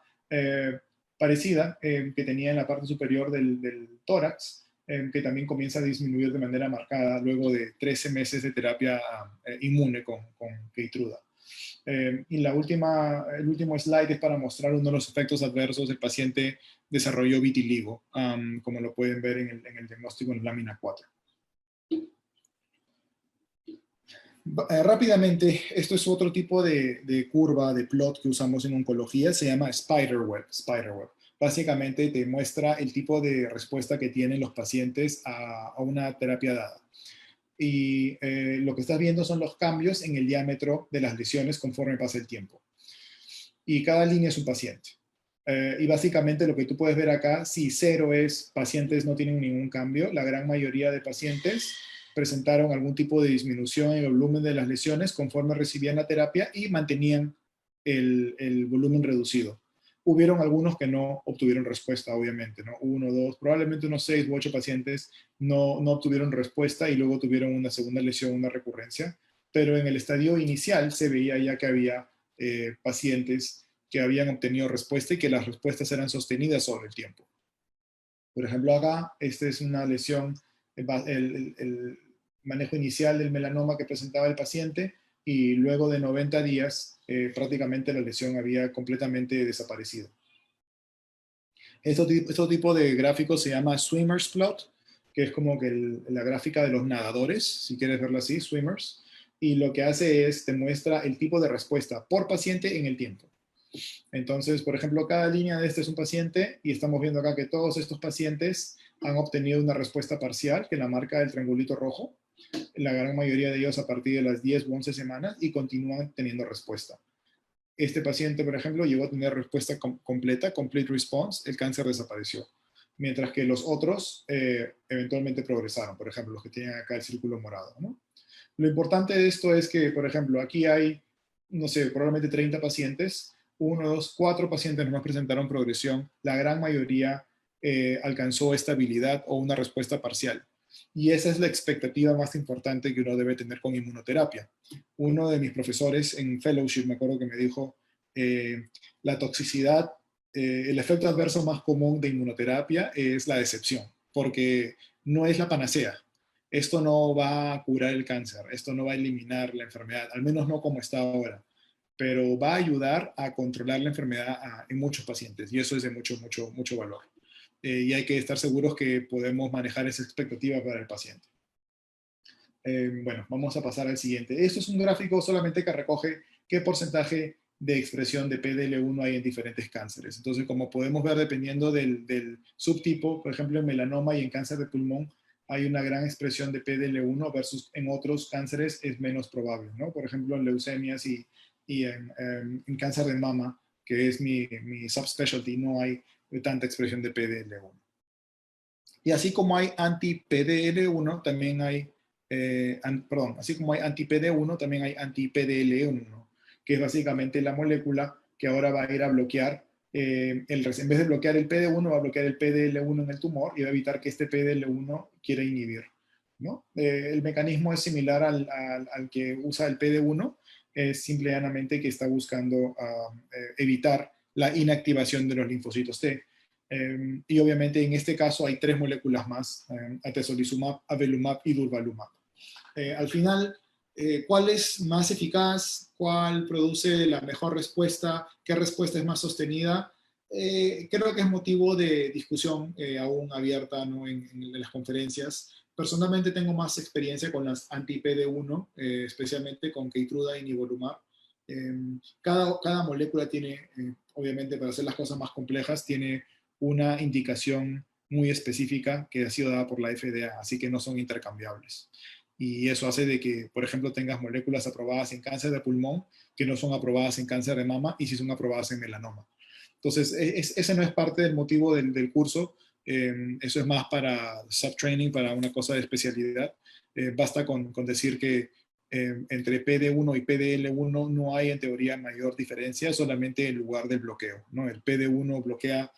parecida que tenía en la parte superior del tórax, que también comienza a disminuir de manera marcada luego de 13 meses de terapia inmune con Keytruda. Y el último slide es para mostrar uno de los efectos adversos. El paciente desarrolló vitiligo, como lo pueden ver en el diagnóstico en lámina 4. Rápidamente, esto es otro tipo de curva, de plot que usamos en oncología, se llama Spiderweb. Básicamente te muestra el tipo de respuesta que tienen los pacientes a una terapia dada. Y lo que estás viendo son los cambios en el diámetro de las lesiones conforme pasa el tiempo. Y cada línea es un paciente. Y básicamente lo que tú puedes ver acá, si 0 es pacientes no tienen ningún cambio, la gran mayoría de pacientes presentaron algún tipo de disminución en el volumen de las lesiones conforme recibían la terapia y mantenían el volumen reducido. Hubieron algunos que no obtuvieron respuesta, obviamente, ¿no? 1, 2, probablemente unos 6 u 8 pacientes no obtuvieron respuesta y luego tuvieron una segunda lesión, una recurrencia. Pero en el estadio inicial se veía ya que había pacientes que habían obtenido respuesta y que las respuestas eran sostenidas sobre el tiempo. Por ejemplo, acá, esta es una lesión, el manejo inicial del melanoma que presentaba el paciente y luego de 90 días prácticamente la lesión había completamente desaparecido. Este tipo de gráfico se llama Swimmer's Plot, que es como que la gráfica de los nadadores, si quieres verlo así, Swimmers, y lo que hace es, te muestra el tipo de respuesta por paciente en el tiempo. Entonces, por ejemplo, cada línea de este es un paciente y estamos viendo acá que todos estos pacientes han obtenido una respuesta parcial, que la marca del triangulito rojo, la gran mayoría de ellos a partir de las 10 u 11 semanas y continúan teniendo respuesta. Este paciente, por ejemplo, llegó a tener respuesta completa, complete response, el cáncer desapareció. Mientras que los otros eventualmente progresaron, por ejemplo, los que tienen acá el círculo morado, ¿no? Lo importante de esto es que, por ejemplo, aquí hay, no sé, probablemente 30 pacientes, 1, 2, 4 pacientes nomás presentaron progresión, la gran mayoría alcanzó estabilidad o una respuesta parcial. Y esa es la expectativa más importante que uno debe tener con inmunoterapia. Uno de mis profesores en fellowship me acuerdo que me dijo, la toxicidad, el efecto adverso más común de inmunoterapia es la decepción, porque no es la panacea. Esto no va a curar el cáncer, esto no va a eliminar la enfermedad, al menos no como está ahora, pero va a ayudar a controlar la enfermedad en muchos pacientes y eso es de mucho valor. Y hay que estar seguros que podemos manejar esa expectativa para el paciente. Bueno, vamos a pasar al siguiente. Esto es un gráfico solamente que recoge qué porcentaje de expresión de PDL1 hay en diferentes cánceres. Entonces, como podemos ver, dependiendo del subtipo, por ejemplo, en melanoma y en cáncer de pulmón, hay una gran expresión de PDL1 versus en otros cánceres es menos probable, ¿no? Por ejemplo, en leucemias y en cáncer de mama, que es mi subspecialty, no hay tanta expresión de PDL1. Y así como hay anti-PDL1, también hay, así como hay anti-PD1, también hay anti-PDL1, que es básicamente la molécula que ahora va a ir a bloquear, en vez de bloquear el PD1, va a bloquear el PDL1 en el tumor y va a evitar que este PDL1 quiera inhibir, ¿no? El mecanismo es similar al que usa el PD1, es simple y llanamente que está buscando evitar la inactivación de los linfocitos T. Y obviamente en este caso hay 3 moléculas más, atezolizumab, avelumab y durvalumab. Al final, ¿cuál es más eficaz? ¿Cuál produce la mejor respuesta? ¿Qué respuesta es más sostenida? Creo que es motivo de discusión aún abierta, ¿no? en las conferencias. Personalmente tengo más experiencia con las anti-PD1, especialmente con Keytruda y nivolumab. Cada molécula tiene, obviamente para hacer las cosas más complejas, tiene una indicación muy específica que ha sido dada por la FDA, así que no son intercambiables. Y eso hace de que, por ejemplo, tengas moléculas aprobadas en cáncer de pulmón que no son aprobadas en cáncer de mama y sí son aprobadas en melanoma. Entonces, ese no es parte del motivo del curso. Eso es más para subtraining, para una cosa de especialidad. Basta con decir que entre PD1 y PDL1 no hay en teoría mayor diferencia, solamente en lugar del bloqueo, ¿no? El PD1 bloquea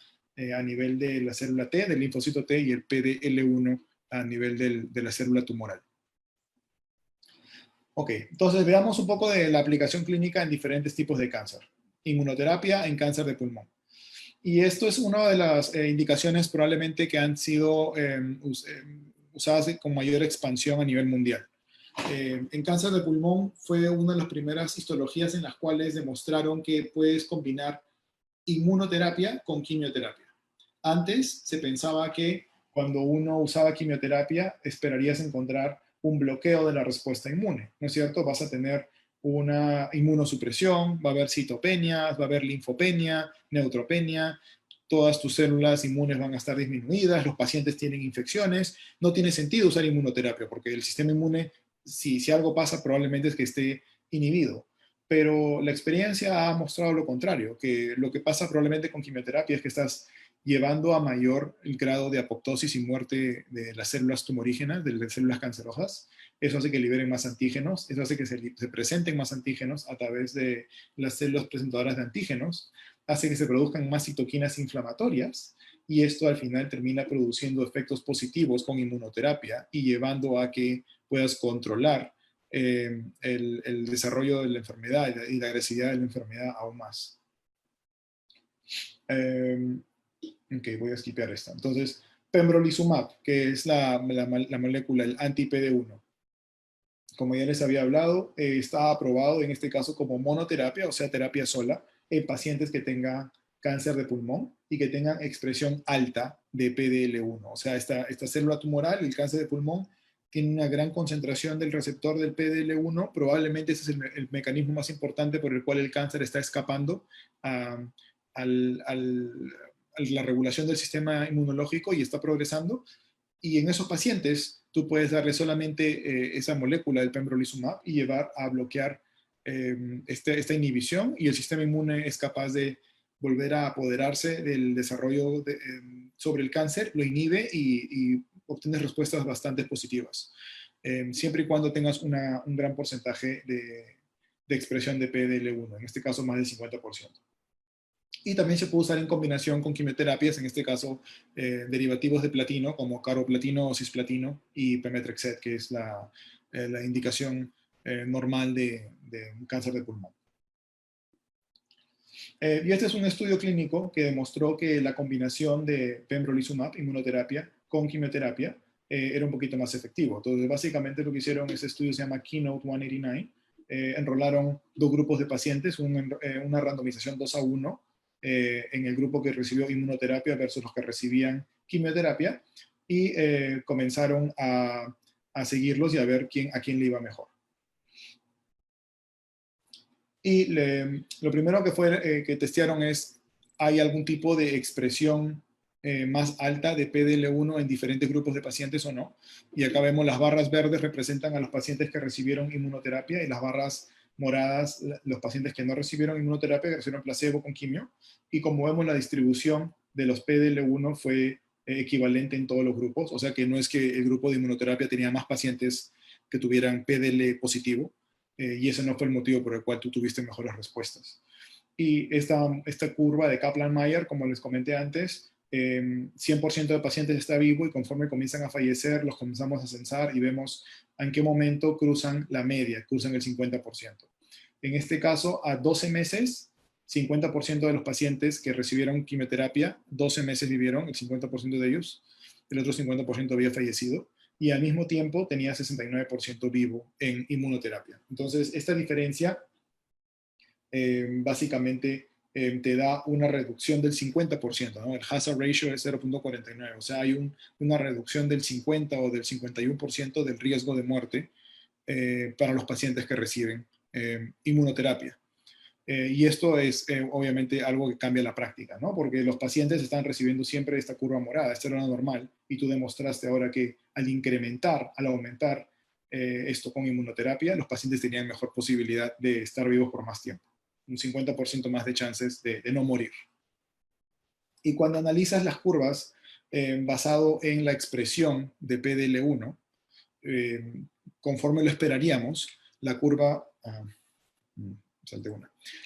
a nivel de la célula T, del linfocito T, y el PDL1 a nivel de la célula tumoral. Ok, entonces veamos un poco de la aplicación clínica en diferentes tipos de cáncer. Inmunoterapia en cáncer de pulmón. Y esto es una de las indicaciones probablemente que han sido usadas con mayor expansión a nivel mundial. En cáncer de pulmón fue una de las primeras histologías en las cuales demostraron que puedes combinar inmunoterapia con quimioterapia. Antes se pensaba que cuando uno usaba quimioterapia esperarías encontrar un bloqueo de la respuesta inmune, ¿no es cierto? Vas a tener una inmunosupresión, va a haber citopenias, va a haber linfopenia, neutropenia, todas tus células inmunes van a estar disminuidas, los pacientes tienen infecciones, no tiene sentido usar inmunoterapia porque el sistema inmune, si algo pasa, probablemente es que esté inhibido. Pero la experiencia ha mostrado lo contrario, que lo que pasa probablemente con quimioterapia es que estás llevando a mayor el grado de apoptosis y muerte de las células tumorígenas, de las células cancerosas. Eso hace que liberen más antígenos, eso hace que se presenten más antígenos a través de las células presentadoras de antígenos, hace que se produzcan más citoquinas inflamatorias y esto al final termina produciendo efectos positivos con inmunoterapia y llevando a que puedas controlar el desarrollo de la enfermedad y la agresividad de la enfermedad aún más. Ok, voy a skipear esta. Entonces, pembrolizumab, que es la molécula, el anti-PD1. Como ya les había hablado, está aprobado en este caso como monoterapia, o sea, terapia sola, en pacientes que tengan cáncer de pulmón y que tengan expresión alta de PDL1. O sea, esta célula tumoral, el cáncer de pulmón, tiene una gran concentración del receptor del PDL1. Probablemente ese es el mecanismo más importante por el cual el cáncer está escapando a la regulación del sistema inmunológico y está progresando. Y en esos pacientes tú puedes darle solamente esa molécula del pembrolizumab y llevar a bloquear esta inhibición y el sistema inmune es capaz de volver a apoderarse del desarrollo sobre el cáncer, lo inhibe y obtienes respuestas bastante positivas. Siempre y cuando tengas un gran porcentaje de expresión de PDL1, en este caso más del 50%. Y también se puede usar en combinación con quimioterapias, en este caso derivativos de platino, como carboplatino o cisplatino y pemetrexed, que es la indicación normal de cáncer de pulmón. Y este es un estudio clínico que demostró que la combinación de pembrolizumab, inmunoterapia, con quimioterapia, era un poquito más efectivo. Entonces, básicamente lo que hicieron, ese estudio se llama Keynote 189, enrolaron dos grupos de pacientes, una randomización 2-1, en el grupo que recibió inmunoterapia versus los que recibían quimioterapia, y comenzaron a seguirlos y a ver a quién le iba mejor. Y lo primero que testearon es, ¿hay algún tipo de expresión más alta de PDL1 en diferentes grupos de pacientes o no? Y acá vemos las barras verdes representan a los pacientes que recibieron inmunoterapia y las barras moradas, los pacientes que no recibieron inmunoterapia, que recibieron placebo con quimio. Y como vemos, la distribución de los PDL1 fue equivalente en todos los grupos. O sea que no es que el grupo de inmunoterapia tenía más pacientes que tuvieran PDL positivo, y ese no fue el motivo por el cual tú tuviste mejores respuestas. Y esta curva de Kaplan-Meier, como les comenté antes, 100% de pacientes está vivo y conforme comienzan a fallecer, los comenzamos a censar y vemos en qué momento cruzan la media, cruzan el 50%. En este caso, a 12 meses, 50% de los pacientes que recibieron quimioterapia, 12 meses vivieron, el 50% de ellos, el otro 50% había fallecido, y al mismo tiempo tenía 69% vivo en inmunoterapia. Entonces, esta diferencia básicamente te da una reducción del 50%, ¿no? El hazard ratio es 0.49, o sea, hay una reducción del 50 o del 51% del riesgo de muerte para los pacientes que reciben inmunoterapia. Y esto es obviamente algo que cambia la práctica, ¿no? Porque los pacientes están recibiendo siempre esta curva morada, esta era la normal, y tú demostraste ahora que al aumentar esto con inmunoterapia, los pacientes tenían mejor posibilidad de estar vivos por más tiempo, un 50% más de chances de no morir. Y cuando analizas las curvas basado en la expresión de PDL1, conforme lo esperaríamos, la curva...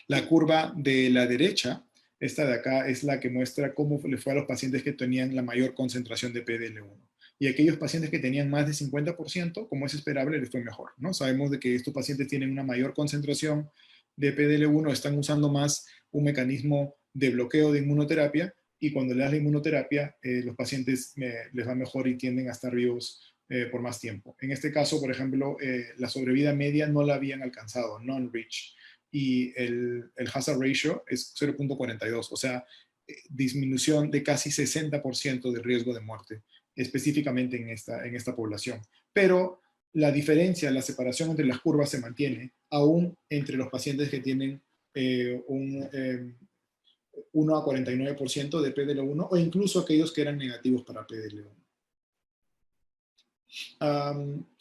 La curva de la derecha, esta de acá, es la que muestra cómo le fue a los pacientes que tenían la mayor concentración de PDL1. Y aquellos pacientes que tenían más de 50%, como es esperable, les fue mejor, ¿no? Sabemos de que estos pacientes tienen una mayor concentración de PDL1, están usando más un mecanismo de bloqueo de inmunoterapia, y cuando le das la inmunoterapia, los pacientes les va mejor y tienden a estar vivos por más tiempo. En este caso, por ejemplo, la sobrevida media no la habían alcanzado, non-reach, y el hazard ratio es 0.42, o sea, disminución de casi 60% de riesgo de muerte, específicamente en esta población. Pero la diferencia, la separación entre las curvas se mantiene, aún entre los pacientes que tienen un 1 a 49% de PDL1 o incluso aquellos que eran negativos para PDL1.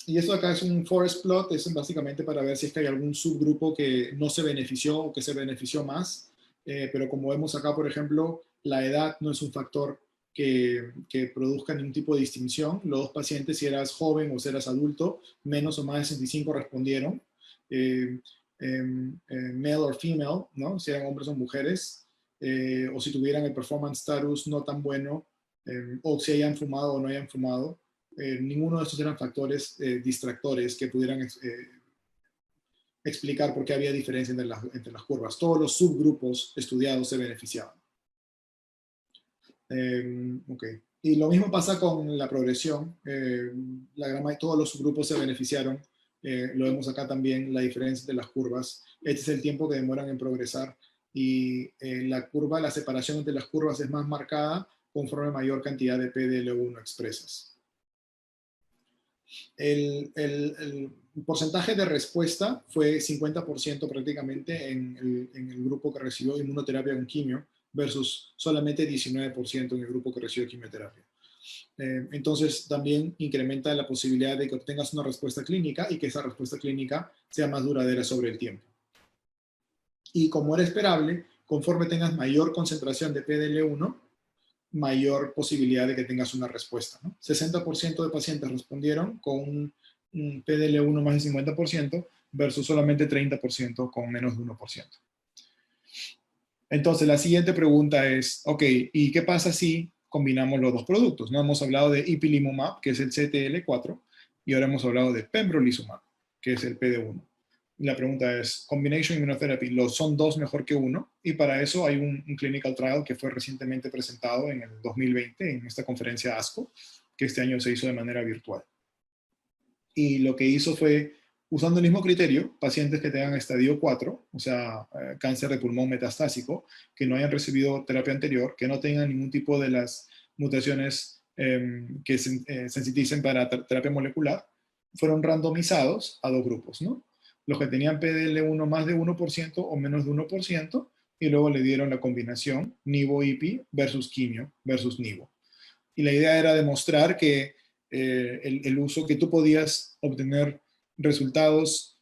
Y esto acá es un forest plot, es básicamente para ver si es que hay algún subgrupo que no se benefició o que se benefició más, pero como vemos acá, por ejemplo, la edad no es un factor que produzca ningún tipo de distinción. Los dos pacientes, si eras joven o si eras adulto, menos o más de 65 respondieron. Male or female, ¿no? Si eran hombres o mujeres, o si tuvieran el performance status no tan bueno, o si hayan fumado o no hayan fumado. Ninguno de estos eran factores distractores que pudieran explicar por qué había diferencia entre las curvas. Todos los subgrupos estudiados se beneficiaban. Okay. Y lo mismo pasa con la progresión. Todos los subgrupos se beneficiaron. Lo vemos acá también, la diferencia entre las curvas. Este es el tiempo que demoran en progresar. Y la separación entre las curvas es más marcada conforme mayor cantidad de PDL1 expresas. El porcentaje de respuesta fue 50% prácticamente en el grupo que recibió inmunoterapia con quimio versus solamente 19% en el grupo que recibió quimioterapia. Entonces también incrementa la posibilidad de que obtengas una respuesta clínica y que esa respuesta clínica sea más duradera sobre el tiempo. Y como era esperable, conforme tengas mayor concentración de PDL1, mayor posibilidad de que tengas una respuesta, ¿no? 60% de pacientes respondieron con un PDL1 más de 50% versus solamente 30% con menos de 1%. Entonces, la siguiente pregunta es, ok, ¿y qué pasa si combinamos los dos productos? No hemos hablado de ipilimumab, que es el CTL4, y ahora hemos hablado de pembrolizumab, que es el PD1. La pregunta es, Combination Immunotherapy, ¿los son dos mejor que uno? Y para eso hay un clinical trial que fue recientemente presentado en el 2020 en esta conferencia ASCO, que este año se hizo de manera virtual. Y lo que hizo fue, usando el mismo criterio, pacientes que tengan estadio 4, o sea, cáncer de pulmón metastásico, que no hayan recibido terapia anterior, que no tengan ningún tipo de las mutaciones que sensiticen para terapia molecular, fueron randomizados a dos grupos, ¿no? Los que tenían PDL1 más de 1% o menos de 1%, y luego le dieron la combinación nivo-ipi versus quimio versus nivo. Y la idea era demostrar que el uso, que tú podías obtener resultados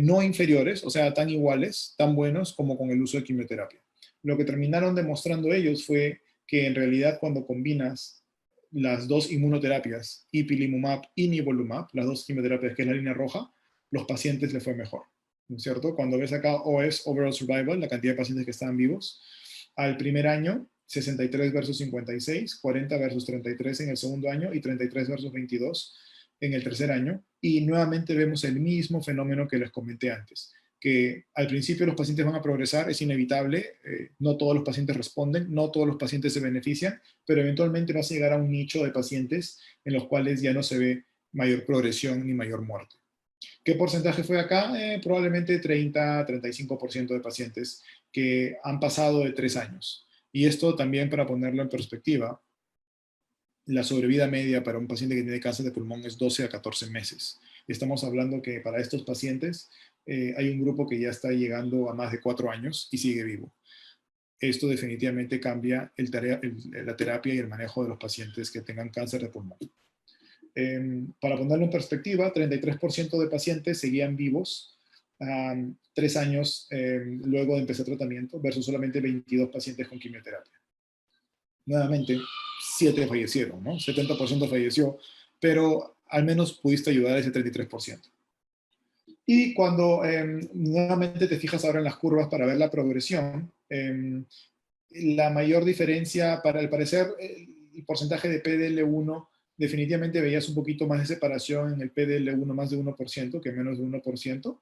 no inferiores, o sea, tan iguales, tan buenos como con el uso de quimioterapia. Lo que terminaron demostrando ellos fue que en realidad cuando combinas las dos inmunoterapias, ipilimumab y nivolumab, las dos quimioterapias que es la línea roja, los pacientes les fue mejor, ¿no es cierto? Cuando ves acá OS, Overall Survival, la cantidad de pacientes que estaban vivos, al primer año, 63 versus 56, 40 versus 33 en el segundo año y 33 versus 22 en el tercer año. Y nuevamente vemos el mismo fenómeno que les comenté antes, que al principio los pacientes van a progresar, es inevitable, no todos los pacientes responden, no todos los pacientes se benefician, pero eventualmente vas a llegar a un nicho de pacientes en los cuales ya no se ve mayor progresión ni mayor muerte. ¿Qué porcentaje fue acá? Probablemente 30-35% de pacientes que han pasado de 3 años. Y esto también, para ponerlo en perspectiva, la sobrevida media para un paciente que tiene cáncer de pulmón es 12 a 14 meses. Estamos hablando que para estos pacientes hay un grupo que ya está llegando a más de 4 años y sigue vivo. Esto definitivamente cambia la terapia y el manejo de los pacientes que tengan cáncer de pulmón. Para ponerlo en perspectiva, 33% de pacientes seguían vivos 3 años luego de empezar tratamiento versus solamente 22 pacientes con quimioterapia. Nuevamente, 7 fallecieron, ¿no? 70% falleció, pero al menos pudiste ayudar a ese 33%. Y cuando nuevamente te fijas ahora en las curvas para ver la progresión, la mayor diferencia, para el parecer, el porcentaje de PDL1, definitivamente veías un poquito más de separación en el PDL1 más de 1% que menos de 1%,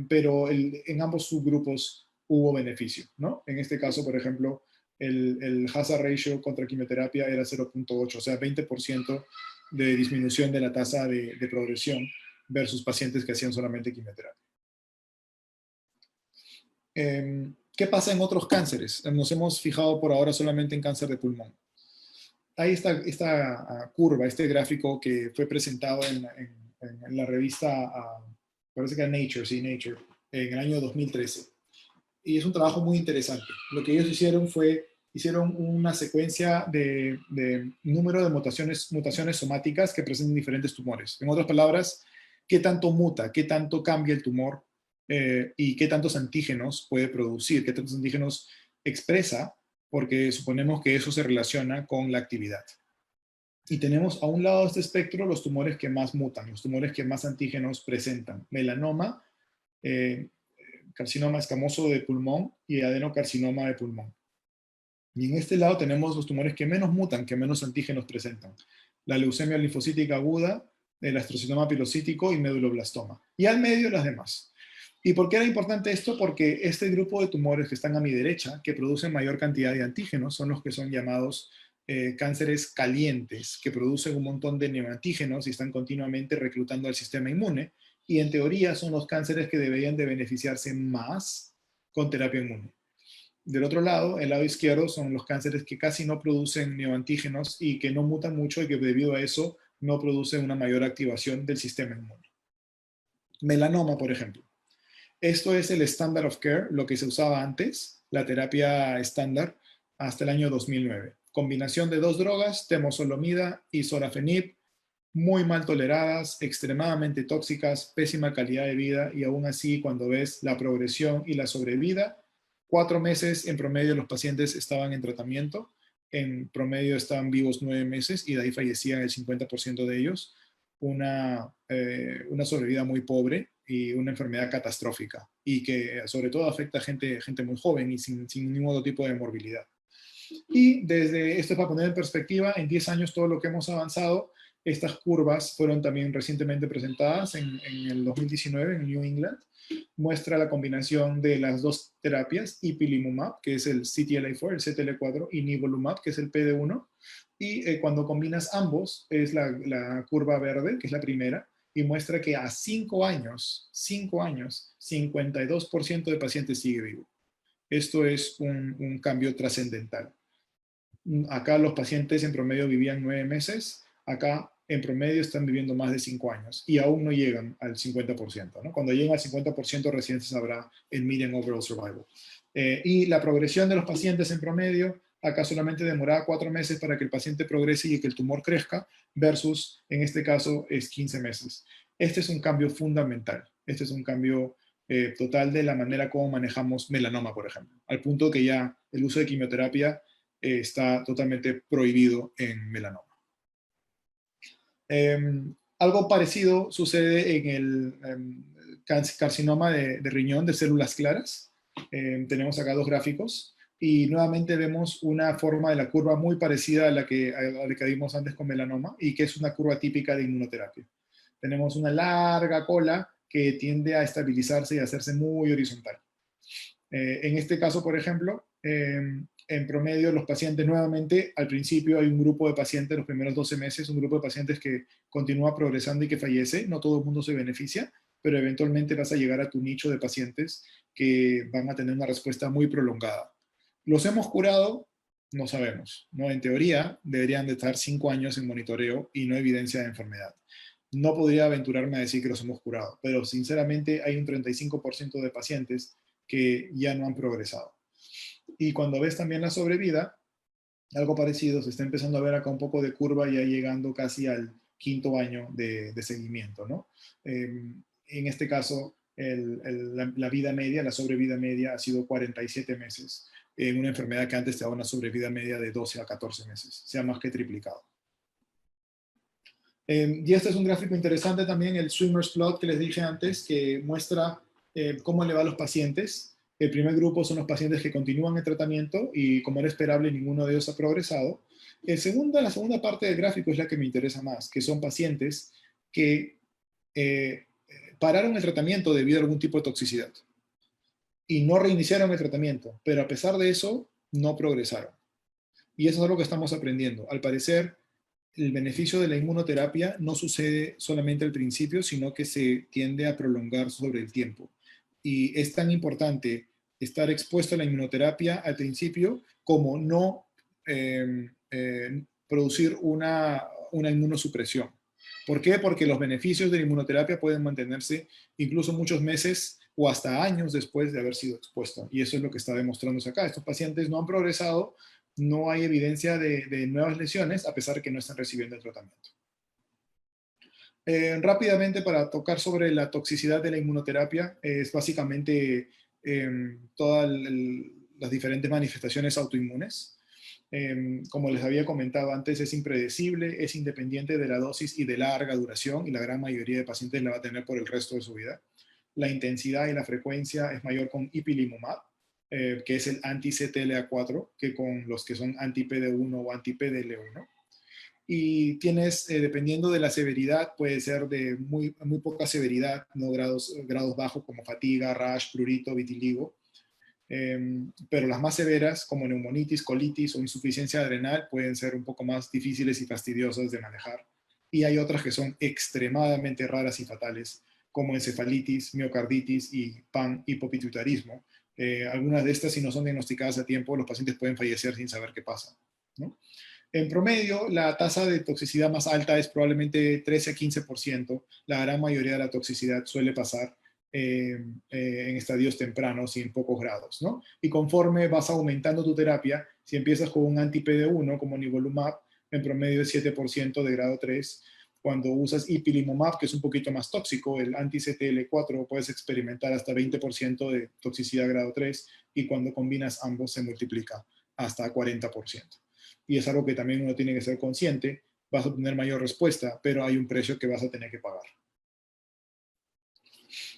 pero en ambos subgrupos hubo beneficio, ¿no? En este caso, por ejemplo, el hazard ratio contra quimioterapia era 0.8, o sea, 20% de disminución de la tasa de progresión versus pacientes que hacían solamente quimioterapia. ¿Qué pasa en otros cánceres? Nos hemos fijado por ahora solamente en cáncer de pulmón. Hay esta curva, este gráfico que fue presentado en la revista, parece que era Nature, sí, Nature, en el año 2013. Y es un trabajo muy interesante. Lo que ellos hicieron una secuencia de número de mutaciones somáticas que presentan diferentes tumores. En otras palabras, qué tanto muta, qué tanto cambia el tumor y qué tantos antígenos puede producir, qué tantos antígenos expresa, porque suponemos que eso se relaciona con la actividad. Y tenemos a un lado de este espectro los tumores que más mutan, los tumores que más antígenos presentan. Melanoma, carcinoma escamoso de pulmón y adenocarcinoma de pulmón. Y en este lado tenemos los tumores que menos mutan, que menos antígenos presentan. La leucemia linfocítica aguda, el astrocinoma pilocítico y meduloblastoma. Y al medio las demás. ¿Y por qué era importante esto? Porque este grupo de tumores que están a mi derecha, que producen mayor cantidad de antígenos, son los que son llamados cánceres calientes, que producen un montón de neoantígenos y están continuamente reclutando al sistema inmune. Y en teoría son los cánceres que deberían de beneficiarse más con terapia inmune. Del otro lado, el lado izquierdo, son los cánceres que casi no producen neoantígenos y que no mutan mucho y que debido a eso no producen una mayor activación del sistema inmune. Melanoma, por ejemplo. Esto es el standard of care, lo que se usaba antes, la terapia estándar, hasta el año 2009. Combinación de dos drogas, temozolomida y sorafenib, muy mal toleradas, extremadamente tóxicas, pésima calidad de vida y aún así cuando ves la progresión y la sobrevida, 4 meses en promedio los pacientes estaban en tratamiento, en promedio estaban vivos 9 meses y de ahí fallecían el 50% de ellos, una sobrevida muy pobre y una enfermedad catastrófica y que sobre todo afecta a gente muy joven y sin ningún otro tipo de morbilidad. Y desde esto, para poner en perspectiva, en 10 años todo lo que hemos avanzado, estas curvas fueron también recientemente presentadas en el 2019 en New England. Muestra la combinación de las dos terapias, ipilimumab, que es el CTLA-4, el CTLA-4, y nivolumab, que es el PD-1. Y cuando combinas ambos, es la curva verde, que es la primera, y muestra que a 5 años, 52% de pacientes sigue vivo. Esto es un cambio trascendental. Acá los pacientes en promedio vivían 9 meses, acá en promedio están viviendo más de 5 años y aún no llegan al 50%, ¿no? Cuando lleguen al 50% recién se sabrá el median overall survival. Y la progresión de los pacientes en promedio, acá solamente demoraba 4 meses para que el paciente progrese y que el tumor crezca, versus en este caso es 15 meses. Este es un cambio fundamental, este es un cambio total de la manera como manejamos melanoma, por ejemplo, al punto que ya el uso de quimioterapia está totalmente prohibido en melanoma. Algo parecido sucede en el carcinoma de riñón de células claras. Tenemos acá dos gráficos y nuevamente vemos una forma de la curva muy parecida a la que vimos antes con melanoma y que es una curva típica de inmunoterapia. Tenemos una larga cola que tiende a estabilizarse y a hacerse muy horizontal. En este caso, por ejemplo, en promedio los pacientes nuevamente, al principio hay un grupo de pacientes, los primeros 12 meses, un grupo de pacientes que continúa progresando y que fallece, no todo el mundo se beneficia, pero eventualmente vas a llegar a tu nicho de pacientes que van a tener una respuesta muy prolongada. ¿Los hemos curado? No sabemos, ¿no? En teoría deberían de estar 5 años en monitoreo y no evidencia de enfermedad. No podría aventurarme a decir que los hemos curado, pero sinceramente hay un 35% de pacientes que ya no han progresado. Y cuando ves también la sobrevida, algo parecido, se está empezando a ver acá un poco de curva ya llegando casi al 5.º año de seguimiento, ¿no? En este caso, la vida media, la sobrevida media ha sido 47 meses, en una enfermedad que antes te daba una sobrevida media de 12 a 14 meses, se ha más que triplicado. Y este es un gráfico interesante también, el Swimmer's Plot que les dije antes, que muestra cómo le va a los pacientes. El primer grupo son los pacientes que continúan el tratamiento y, como era esperable, ninguno de ellos ha progresado. La segunda parte del gráfico es la que me interesa más, que son pacientes que pararon el tratamiento debido a algún tipo de toxicidad y no reiniciaron el tratamiento, pero a pesar de eso no progresaron. Y eso es algo que estamos aprendiendo. Al parecer, el beneficio de la inmunoterapia no sucede solamente al principio, sino que se tiende a prolongar sobre el tiempo. Y es tan importante estar expuesto a la inmunoterapia al principio como no producir una inmunosupresión. ¿Por qué? Porque los beneficios de la inmunoterapia pueden mantenerse incluso muchos meses o hasta años después de haber sido expuesto. Y eso es lo que está demostrándose acá. Estos pacientes no han progresado, no hay evidencia de nuevas lesiones, a pesar de que no están recibiendo el tratamiento. Rápidamente, para tocar sobre la toxicidad de la inmunoterapia, es básicamente todas las diferentes manifestaciones autoinmunes. Como les había comentado antes, es impredecible, es independiente de la dosis y de larga duración, y la gran mayoría de pacientes la va a tener por el resto de su vida. La intensidad y la frecuencia es mayor con ipilimumab, que es el anti-CTLA4, que con los que son anti-PD1 o anti-PDL1. Y tienes, dependiendo de la severidad, puede ser de muy poca severidad, no grados bajos como fatiga, rash, prurito, vitiligo. Pero las más severas, como neumonitis, colitis o insuficiencia adrenal, pueden ser un poco más difíciles y fastidiosas de manejar. Y hay otras que son extremadamente raras y fatales, como encefalitis, miocarditis y panhipopituitarismo. Algunas de estas, si no son diagnosticadas a tiempo, los pacientes pueden fallecer sin saber qué pasa, ¿no? En promedio, la tasa de toxicidad más alta es probablemente 13 a 15%. La gran mayoría de la toxicidad suele pasar en estadios tempranos y en pocos grados, ¿no? Y conforme vas aumentando tu terapia, si empiezas con un anti-PD1 como nivolumab, en promedio es 7% de grado 3. Cuando usas ipilimumab, que es un poquito más tóxico, el anti-CTL4, puedes experimentar hasta 20% de toxicidad grado 3, y cuando combinas ambos se multiplica hasta 40%. Y es algo que también uno tiene que ser consciente. Vas a tener mayor respuesta, pero hay un precio que vas a tener que pagar.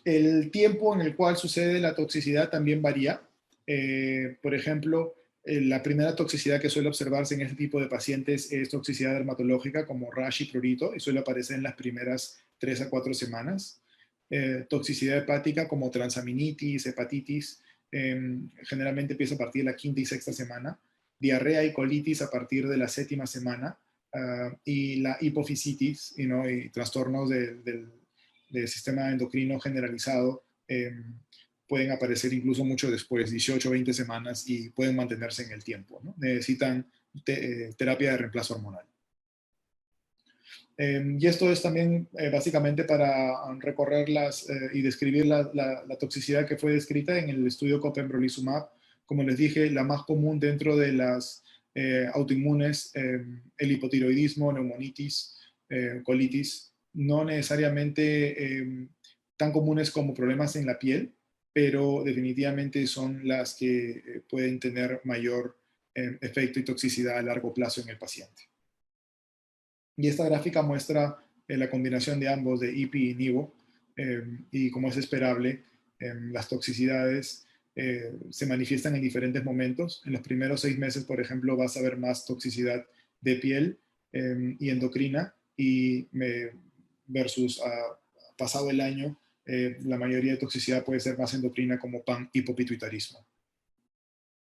El tiempo en el cual sucede la toxicidad también varía. Por ejemplo, la primera toxicidad que suele observarse en este tipo de pacientes es toxicidad dermatológica como rash y prurito, y suele aparecer en las primeras 3 a 4 semanas. Toxicidad hepática como transaminitis, hepatitis, generalmente empieza a partir de la quinta y sexta semana. Diarrea y colitis a partir de la séptima semana. Y la hipofisitis, y trastornos del sistema endocrino generalizado, pueden aparecer incluso mucho después, 18 o 20 semanas, y pueden mantenerse en el tiempo, ¿no? Necesitan terapia de reemplazo hormonal. Y esto es también básicamente para recorrer y describir la toxicidad que fue descrita en el estudio con pembrolizumab. Como les dije, la más común dentro de las autoinmunes, el hipotiroidismo, neumonitis, colitis, no necesariamente tan comunes como problemas en la piel, pero definitivamente son las que pueden tener mayor efecto y toxicidad a largo plazo en el paciente. Y esta gráfica muestra la combinación de ambos, de IPI y NIVO, y como es esperable, las toxicidades se manifiestan en diferentes momentos. En los primeros 6 meses, por ejemplo, vas a ver más toxicidad de piel y endocrina, y versus pasado el año, la mayoría de toxicidad puede ser más endocrina como panhipopituitarismo.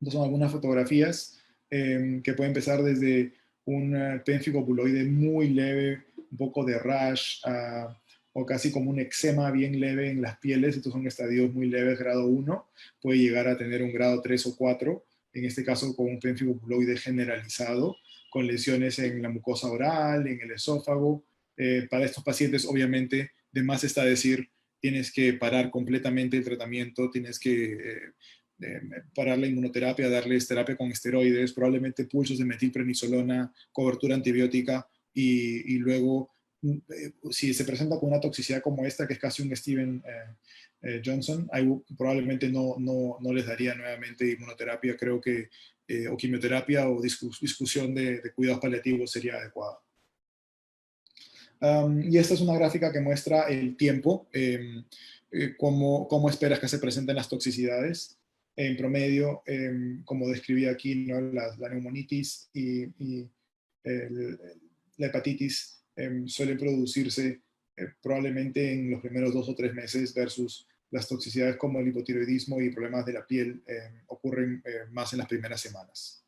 Estas son algunas fotografías que pueden empezar desde un pénfigo buloide muy leve, un poco de rash, o casi como un eczema bien leve en las pieles. Estos son estadios muy leves, grado 1. Puede llegar a tener un grado 3 o 4, en este caso con un pénfigo buloide generalizado, con lesiones en la mucosa oral, en el esófago. Para estos pacientes, obviamente, de más está decir, tienes que parar completamente el tratamiento, tienes que parar la inmunoterapia, darles terapia con esteroides, probablemente pulsos de metilprednisolona, cobertura antibiótica, y luego, si se presenta con una toxicidad como esta, que es casi un Steven Johnson, probablemente no les daría nuevamente inmunoterapia. Creo que o quimioterapia o discusión de cuidados paliativos sería adecuada. Y esta es una gráfica que muestra el tiempo, cómo esperas que se presenten las toxicidades. En promedio, como describí aquí, ¿no? La neumonitis y la hepatitis suelen producirse probablemente en los primeros 2 o 3 meses, versus las toxicidades como el hipotiroidismo y problemas de la piel ocurren más en las primeras semanas.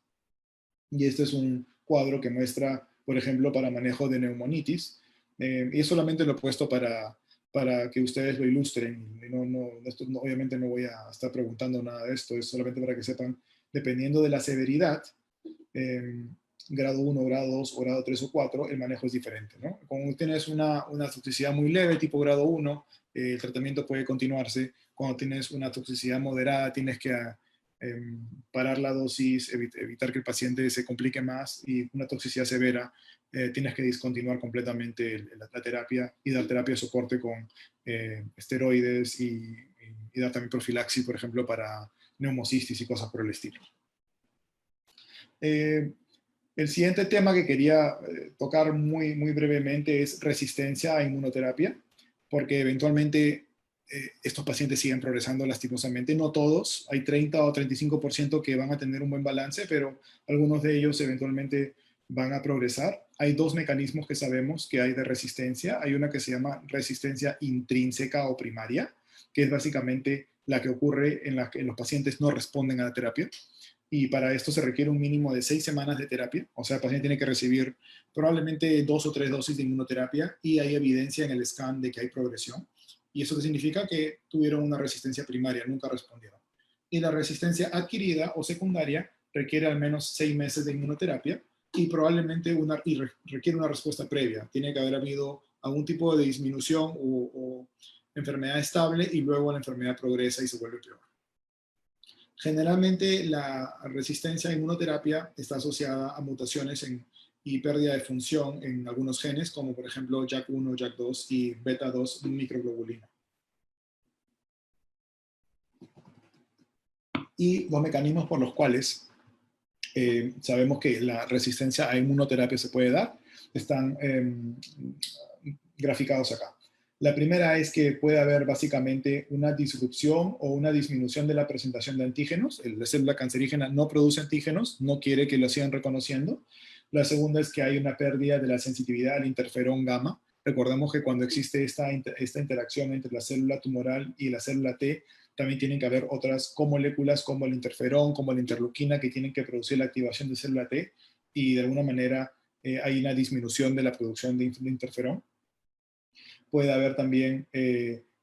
Y este es un cuadro que muestra por ejemplo, para manejo de neumonitis. Y es solamente lo he puesto para que ustedes lo ilustren. Obviamente no voy a estar preguntando nada de esto, es solamente para que sepan, dependiendo de la severidad, eh, grado 1, grado 2, o grado 3 o 4, el manejo es diferente, ¿no? Cuando tienes una toxicidad muy leve, tipo grado 1, el tratamiento puede continuarse. Cuando tienes una toxicidad moderada, tienes que parar la dosis, evitar que el paciente se complique más, y una toxicidad severa, tienes que discontinuar completamente la terapia y dar terapia de soporte con esteroides y dar también profilaxis, por ejemplo, para neumocistis y cosas por el estilo. El siguiente tema que quería tocar muy brevemente es resistencia a inmunoterapia, porque eventualmente estos pacientes siguen progresando lastimosamente. No todos, hay 30 o 35% que van a tener un buen balance, pero algunos de ellos eventualmente van a progresar. Hay dos mecanismos que sabemos que hay de resistencia. Hay una que se llama resistencia intrínseca o primaria, que es básicamente la que ocurre en la que los pacientes no responden a la terapia. Y para esto se requiere un mínimo de 6 semanas de terapia. O sea, el paciente tiene que recibir probablemente 2 o 3 dosis de inmunoterapia, y hay evidencia en el scan de que hay progresión. Y eso significa que tuvieron una resistencia primaria, nunca respondieron. Y la resistencia adquirida o secundaria requiere al menos 6 meses de inmunoterapia, y probablemente requiere una respuesta previa. Tiene que haber habido algún tipo de disminución o enfermedad estable, y luego la enfermedad progresa y se vuelve peor. Generalmente la resistencia a inmunoterapia está asociada a mutaciones y pérdida de función en algunos genes, como por ejemplo JAK1, JAK2 y beta-2 microglobulina. Y los mecanismos por los cuales sabemos que la resistencia a inmunoterapia se puede dar están graficados acá. La primera es que puede haber básicamente una disrupción o una disminución de la presentación de antígenos. La célula cancerígena no produce antígenos, no quiere que lo sigan reconociendo. La segunda es que hay una pérdida de la sensibilidad al interferón gamma. Recordemos que cuando existe esta interacción entre la célula tumoral y la célula T, también tienen que haber otras comoléculas como el interferón, como la interleuquina, que tienen que producir la activación de célula T, y de alguna manera hay una disminución de la producción de interferón. Puede haber también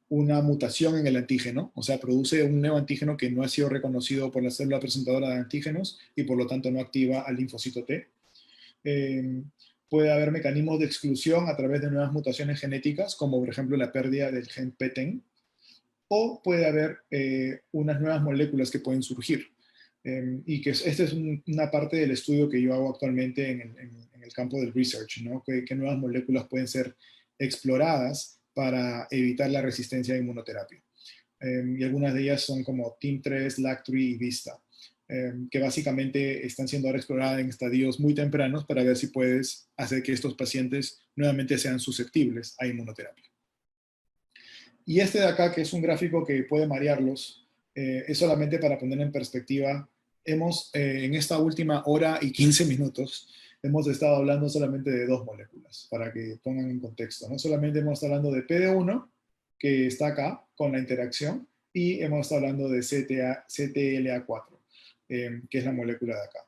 una mutación en el antígeno, o sea, produce un nuevo antígeno que no ha sido reconocido por la célula presentadora de antígenos y por lo tanto no activa al linfocito T. Puede haber mecanismos de exclusión a través de nuevas mutaciones genéticas, como por ejemplo la pérdida del gen PTEN, o puede haber unas nuevas moléculas que pueden surgir. Y que esta es una parte del estudio que yo hago actualmente en el campo del research, ¿no? Que nuevas moléculas pueden ser exploradas para evitar la resistencia a inmunoterapia. Y algunas de ellas son como TIM3, LAG3 y VISTA, que básicamente están siendo ahora exploradas en estadios muy tempranos para ver si puedes hacer que estos pacientes nuevamente sean susceptibles a inmunoterapia. Y este de acá, que es un gráfico que puede marearlos, es solamente para poner en perspectiva. En esta última hora y 15 minutos, hemos estado hablando solamente de 2 moléculas, para que pongan en contexto, ¿no? Solamente hemos estado hablando de PD1, que está acá con la interacción, y hemos estado hablando de CTLA4, que es la molécula de acá.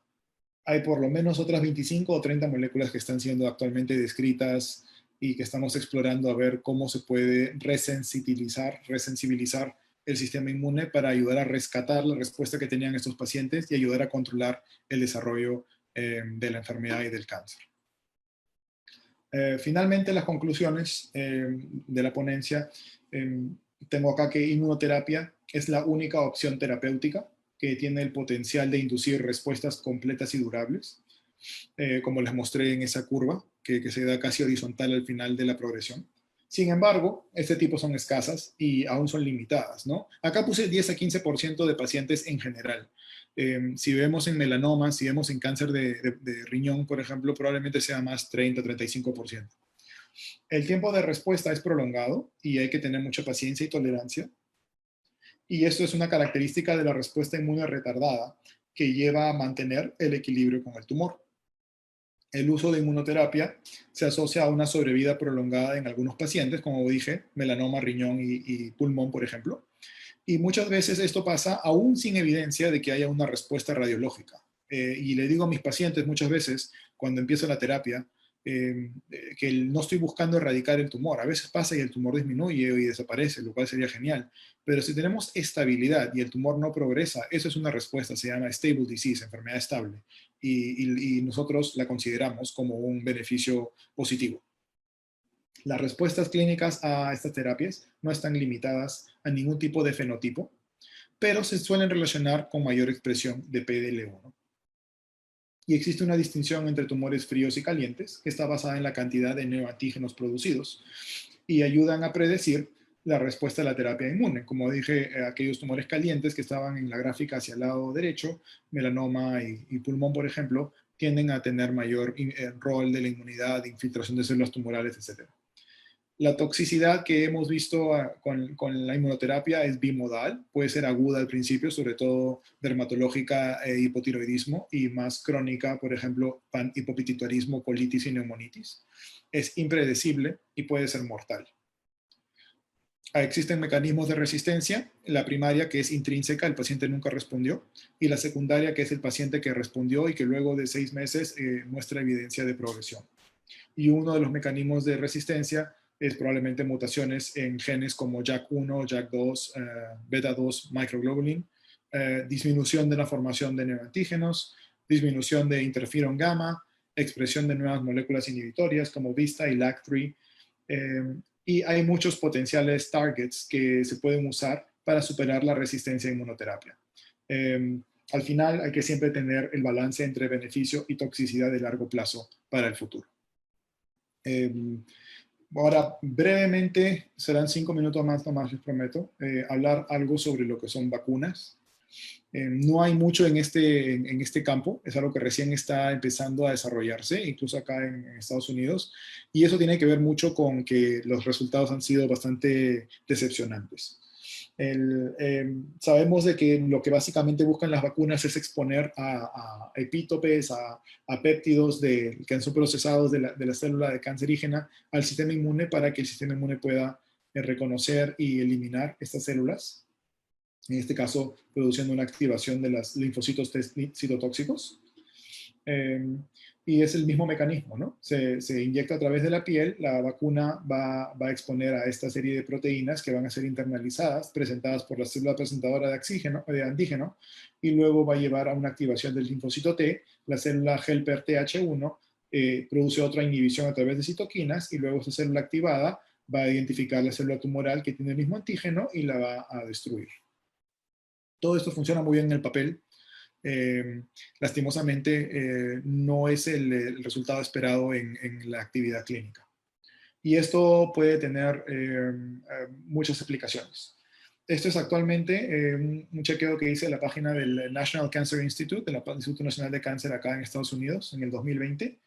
Hay por lo menos otras 25 o 30 moléculas que están siendo actualmente descritas y que estamos explorando a ver cómo se puede resensibilizar el sistema inmune para ayudar a rescatar la respuesta que tenían estos pacientes y ayudar a controlar el desarrollo de la enfermedad y del cáncer. Finalmente, las conclusiones de la ponencia. Tengo acá que inmunoterapia es la única opción terapéutica que tiene el potencial de inducir respuestas completas y durables, como les mostré en esa curva, que se da casi horizontal al final de la progresión. Sin embargo, este tipo son escasas y aún son limitadas, ¿no? Acá puse 10 a 15% de pacientes en general. Si vemos en melanoma, si vemos en cáncer de riñón, por ejemplo, probablemente sea más 30-35%. El tiempo de respuesta es prolongado y hay que tener mucha paciencia y tolerancia. Y esto es una característica de la respuesta inmune retardada que lleva a mantener el equilibrio con el tumor. El uso de inmunoterapia se asocia a una sobrevida prolongada en algunos pacientes, como dije, melanoma, riñón y pulmón, por ejemplo. Y muchas veces esto pasa aún sin evidencia de que haya una respuesta radiológica. Y le digo a mis pacientes muchas veces, cuando empiezo la terapia, que no estoy buscando erradicar el tumor. A veces pasa y el tumor disminuye y desaparece, lo cual sería genial. Pero si tenemos estabilidad y el tumor no progresa, eso es una respuesta, se llama stable disease, enfermedad estable. Y nosotros la consideramos como un beneficio positivo. Las respuestas clínicas a estas terapias no están limitadas a ningún tipo de fenotipo, pero se suelen relacionar con mayor expresión de PDL1. Y existe una distinción entre tumores fríos y calientes, que está basada en la cantidad de neoantígenos producidos y ayudan a predecir la respuesta a la terapia inmune. Como dije, aquellos tumores calientes que estaban en la gráfica hacia el lado derecho, melanoma y pulmón, por ejemplo, tienden a tener mayor rol de la inmunidad, infiltración de células tumorales, etc. La toxicidad que hemos visto con la inmunoterapia es bimodal, puede ser aguda al principio, sobre todo dermatológica e hipotiroidismo, y más crónica, por ejemplo, hipopituitarismo, colitis y neumonitis. Es impredecible y puede ser mortal. Existen mecanismos de resistencia, la primaria que es intrínseca, el paciente nunca respondió, y la secundaria que es el paciente que respondió y que luego de 6 meses muestra evidencia de progresión. Y uno de los mecanismos de resistencia es probablemente mutaciones en genes como JAK1, JAK2, beta-2 microglobulin, disminución de la formación de neoantígenos, disminución de interferón gamma, expresión de nuevas moléculas inhibitorias como VISTA y LAG3, y hay muchos potenciales targets que se pueden usar para superar la resistencia a inmunoterapia. Al final hay que siempre tener el balance entre beneficio y toxicidad de largo plazo para el futuro. Ahora, brevemente, serán 5 minutos más nomás, les prometo, hablar algo sobre lo que son vacunas. No hay mucho en este campo, es algo que recién está empezando a desarrollarse, incluso acá en Estados Unidos, y eso tiene que ver mucho con que los resultados han sido bastante decepcionantes. Sabemos de que lo que básicamente buscan las vacunas es exponer a epítopes, a péptidos que son procesados de la célula de cancerígena al sistema inmune para que el sistema inmune pueda reconocer y eliminar estas células, en este caso produciendo una activación de los linfocitos citotóxicos. Y es el mismo mecanismo, ¿no? Se inyecta a través de la piel, la vacuna va a exponer a esta serie de proteínas que van a ser internalizadas, presentadas por la célula presentadora de antígeno, y luego va a llevar a una activación del linfocito T, la célula helper TH1 produce otra inhibición a través de citoquinas, y luego esa célula activada va a identificar la célula tumoral que tiene el mismo antígeno y la va a destruir. Todo esto funciona muy bien en el papel. Lastimosamente no es el resultado esperado en la actividad clínica. Y esto puede tener muchas aplicaciones. Esto es actualmente un chequeo que hice en la página del National Cancer Institute, del Instituto Nacional de Cáncer acá en Estados Unidos, en el 2020.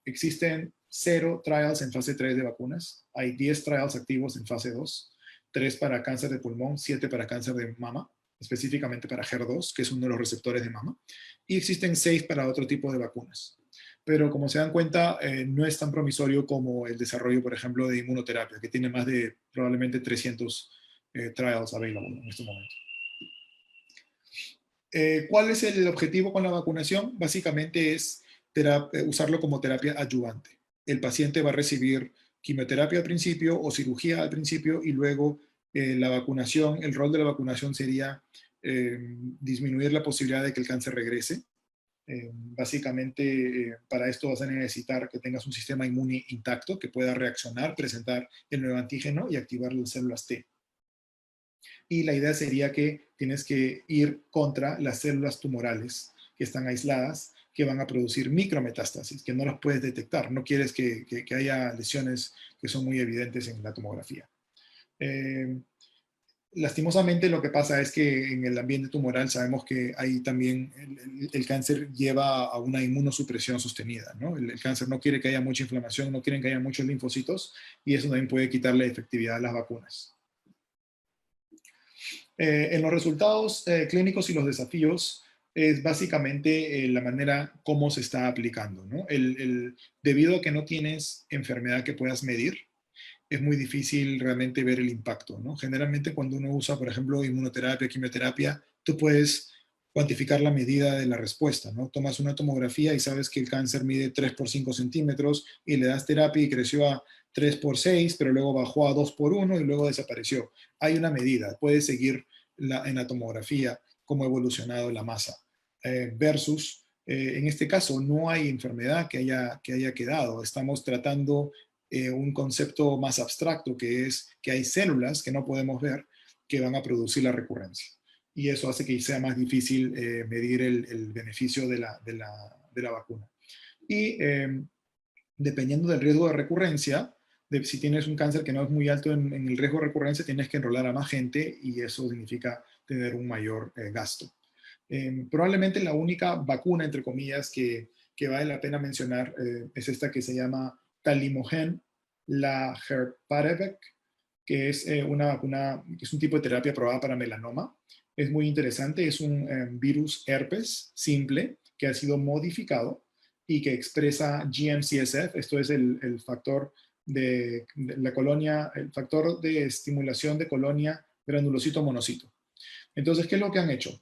Existen 0 trials en fase 3 de vacunas. Hay 10 trials activos en fase 2, 3 para cáncer de pulmón, 7 para cáncer de mama, específicamente para HER2, que es uno de los receptores de mama, y existen 6 para otro tipo de vacunas. Pero como se dan cuenta, no es tan promisorio como el desarrollo, por ejemplo, de inmunoterapia, que tiene más de probablemente 300 trials available en este momento. ¿Cuál es el objetivo con la vacunación? Básicamente es usarlo como terapia adyuvante. El paciente va a recibir quimioterapia al principio o cirugía al principio y luego la vacunación, el rol de la vacunación sería disminuir la posibilidad de que el cáncer regrese. Básicamente, para esto vas a necesitar que tengas un sistema inmune intacto que pueda reaccionar, presentar el nuevo antígeno y activar las células T. Y la idea sería que tienes que ir contra las células tumorales que están aisladas, que van a producir micrometástasis, que no las puedes detectar. No quieres que haya lesiones que son muy evidentes en la tomografía. Lastimosamente lo que pasa es que en el ambiente tumoral sabemos que ahí también el cáncer lleva a una inmunosupresión sostenida, ¿no? El cáncer no quiere que haya mucha inflamación, no quiere que haya muchos linfocitos, y eso también puede quitarle efectividad a las vacunas. En los resultados clínicos y los desafíos es básicamente la manera como se está aplicando, ¿no? Debido a que no tienes enfermedad que puedas medir, es muy difícil realmente ver el impacto, ¿no? Generalmente cuando uno usa, por ejemplo, inmunoterapia, quimioterapia, tú puedes cuantificar la medida de la respuesta, ¿no? Tomas una tomografía y sabes que el cáncer mide 3 por 5 centímetros y le das terapia y creció a 3 por 6, pero luego bajó a 2 por 1 y luego desapareció. Hay una medida, puedes seguir en la tomografía cómo ha evolucionado la masa. Versus, en este caso, no hay enfermedad que haya quedado. Estamos tratando un concepto más abstracto, que es que hay células que no podemos ver que van a producir la recurrencia. Y eso hace que sea más difícil medir el beneficio de la vacuna. Y dependiendo del riesgo de recurrencia, si tienes un cáncer que no es muy alto en el riesgo de recurrencia, tienes que enrolar a más gente y eso significa tener un mayor gasto. Probablemente la única vacuna, entre comillas, que vale la pena mencionar es esta que se llama Talimogen, la Herparevec, que es una vacuna, que es un tipo de terapia probada para melanoma. Es muy interesante, es un virus herpes simple que ha sido modificado y que expresa GM-CSF, esto es el factor de la colonia, el factor de estimulación de colonia granulocito monocito. Entonces, ¿qué es lo que han hecho?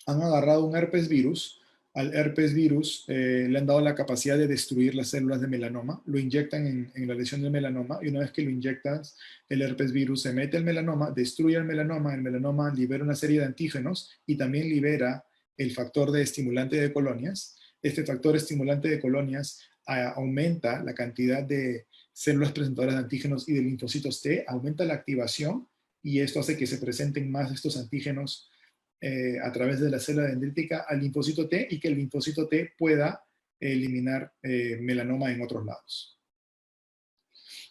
Han agarrado un herpes virus, al herpes virus le han dado la capacidad de destruir las células de melanoma, lo inyectan en la lesión del melanoma y una vez que lo inyectas, el herpes virus se mete al melanoma, destruye el melanoma libera una serie de antígenos y también libera el factor de estimulante de colonias. Este factor estimulante de colonias aumenta la cantidad de células presentadoras de antígenos y de linfocitos T, aumenta la activación y esto hace que se presenten más estos antígenos a través de la célula dendrítica al linfocito T y que el linfocito T pueda eliminar melanoma en otros lados.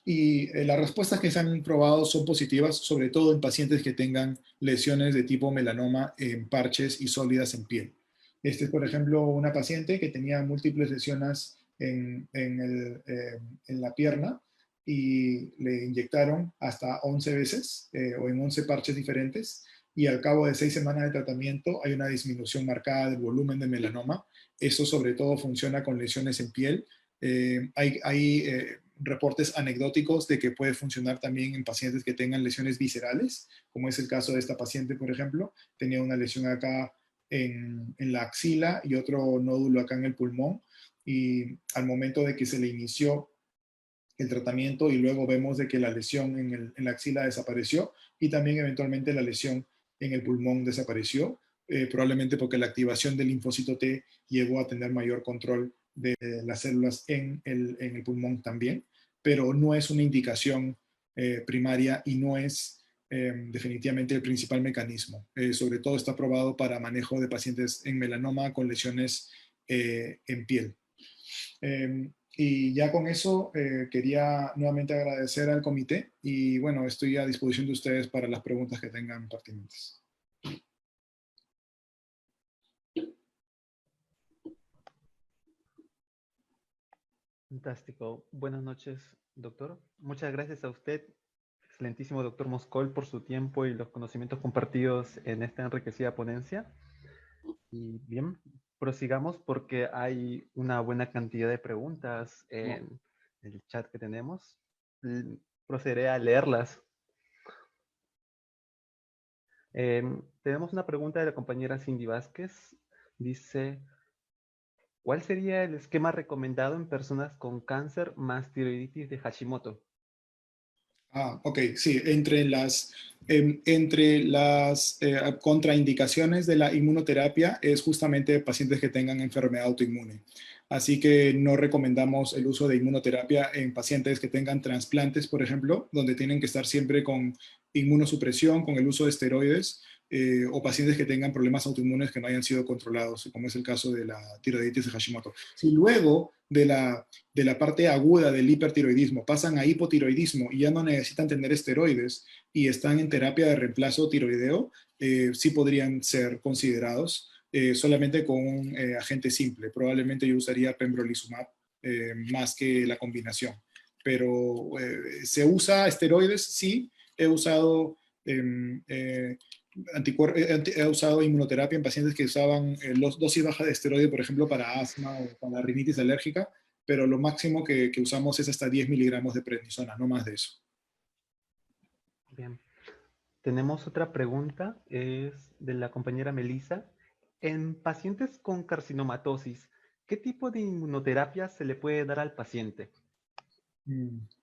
Y las respuestas que se han probado son positivas, sobre todo en pacientes que tengan lesiones de tipo melanoma en parches y sólidas en piel. Este es, por ejemplo, una paciente que tenía múltiples lesiones en la pierna y le inyectaron hasta 11 veces o en 11 parches diferentes y al cabo de 6 semanas de tratamiento hay una disminución marcada del volumen de melanoma. Eso sobre todo funciona con lesiones en piel. Hay reportes anecdóticos de que puede funcionar también en pacientes que tengan lesiones viscerales, como es el caso de esta paciente, por ejemplo. Tenía una lesión acá en la axila y otro nódulo acá en el pulmón. Y al momento de que se le inició el tratamiento y luego vemos de que la lesión en la axila desapareció y también eventualmente la lesión en el pulmón desapareció, probablemente porque la activación del linfocito T llevó a tener mayor control de las células en el pulmón también, pero no es una indicación primaria y no es definitivamente el principal mecanismo. Sobre todo está probado para manejo de pacientes en melanoma con lesiones en piel. Y ya con eso quería nuevamente agradecer al comité y bueno, estoy a disposición de ustedes para las preguntas que tengan pertinentes. Fantástico. Buenas noches, doctor. Muchas gracias a usted, excelentísimo doctor Moscol, por su tiempo y los conocimientos compartidos en esta enriquecida ponencia. Y bien, prosigamos porque hay una buena cantidad de preguntas en el chat que tenemos. Procederé a leerlas. Tenemos una pregunta de la compañera Cindy Vázquez. Dice, ¿cuál sería el esquema recomendado en personas con cáncer más tiroiditis de Hashimoto? Ok, sí, entre las contraindicaciones de la inmunoterapia es justamente pacientes que tengan enfermedad autoinmune. Así que no recomendamos el uso de inmunoterapia en pacientes que tengan trasplantes, por ejemplo, donde tienen que estar siempre con inmunosupresión, con el uso de esteroides, o pacientes que tengan problemas autoinmunes que no hayan sido controlados, como es el caso de la tiroiditis de Hashimoto. Si luego de la parte aguda del hipertiroidismo pasan a hipotiroidismo y ya no necesitan tener esteroides y están en terapia de reemplazo tiroideo, sí podrían ser considerados solamente con un agente simple. Probablemente yo usaría pembrolizumab más que la combinación. Pero ¿se usa esteroides? Sí, he usado he usado inmunoterapia en pacientes que usaban dosis bajas de esteroide, por ejemplo, para asma o para rinitis alérgica, pero lo máximo que usamos es hasta 10 miligramos de prednisona, no más de eso. Bien. Tenemos otra pregunta, es de la compañera Melissa. En pacientes con carcinomatosis, ¿qué tipo de inmunoterapia se le puede dar al paciente?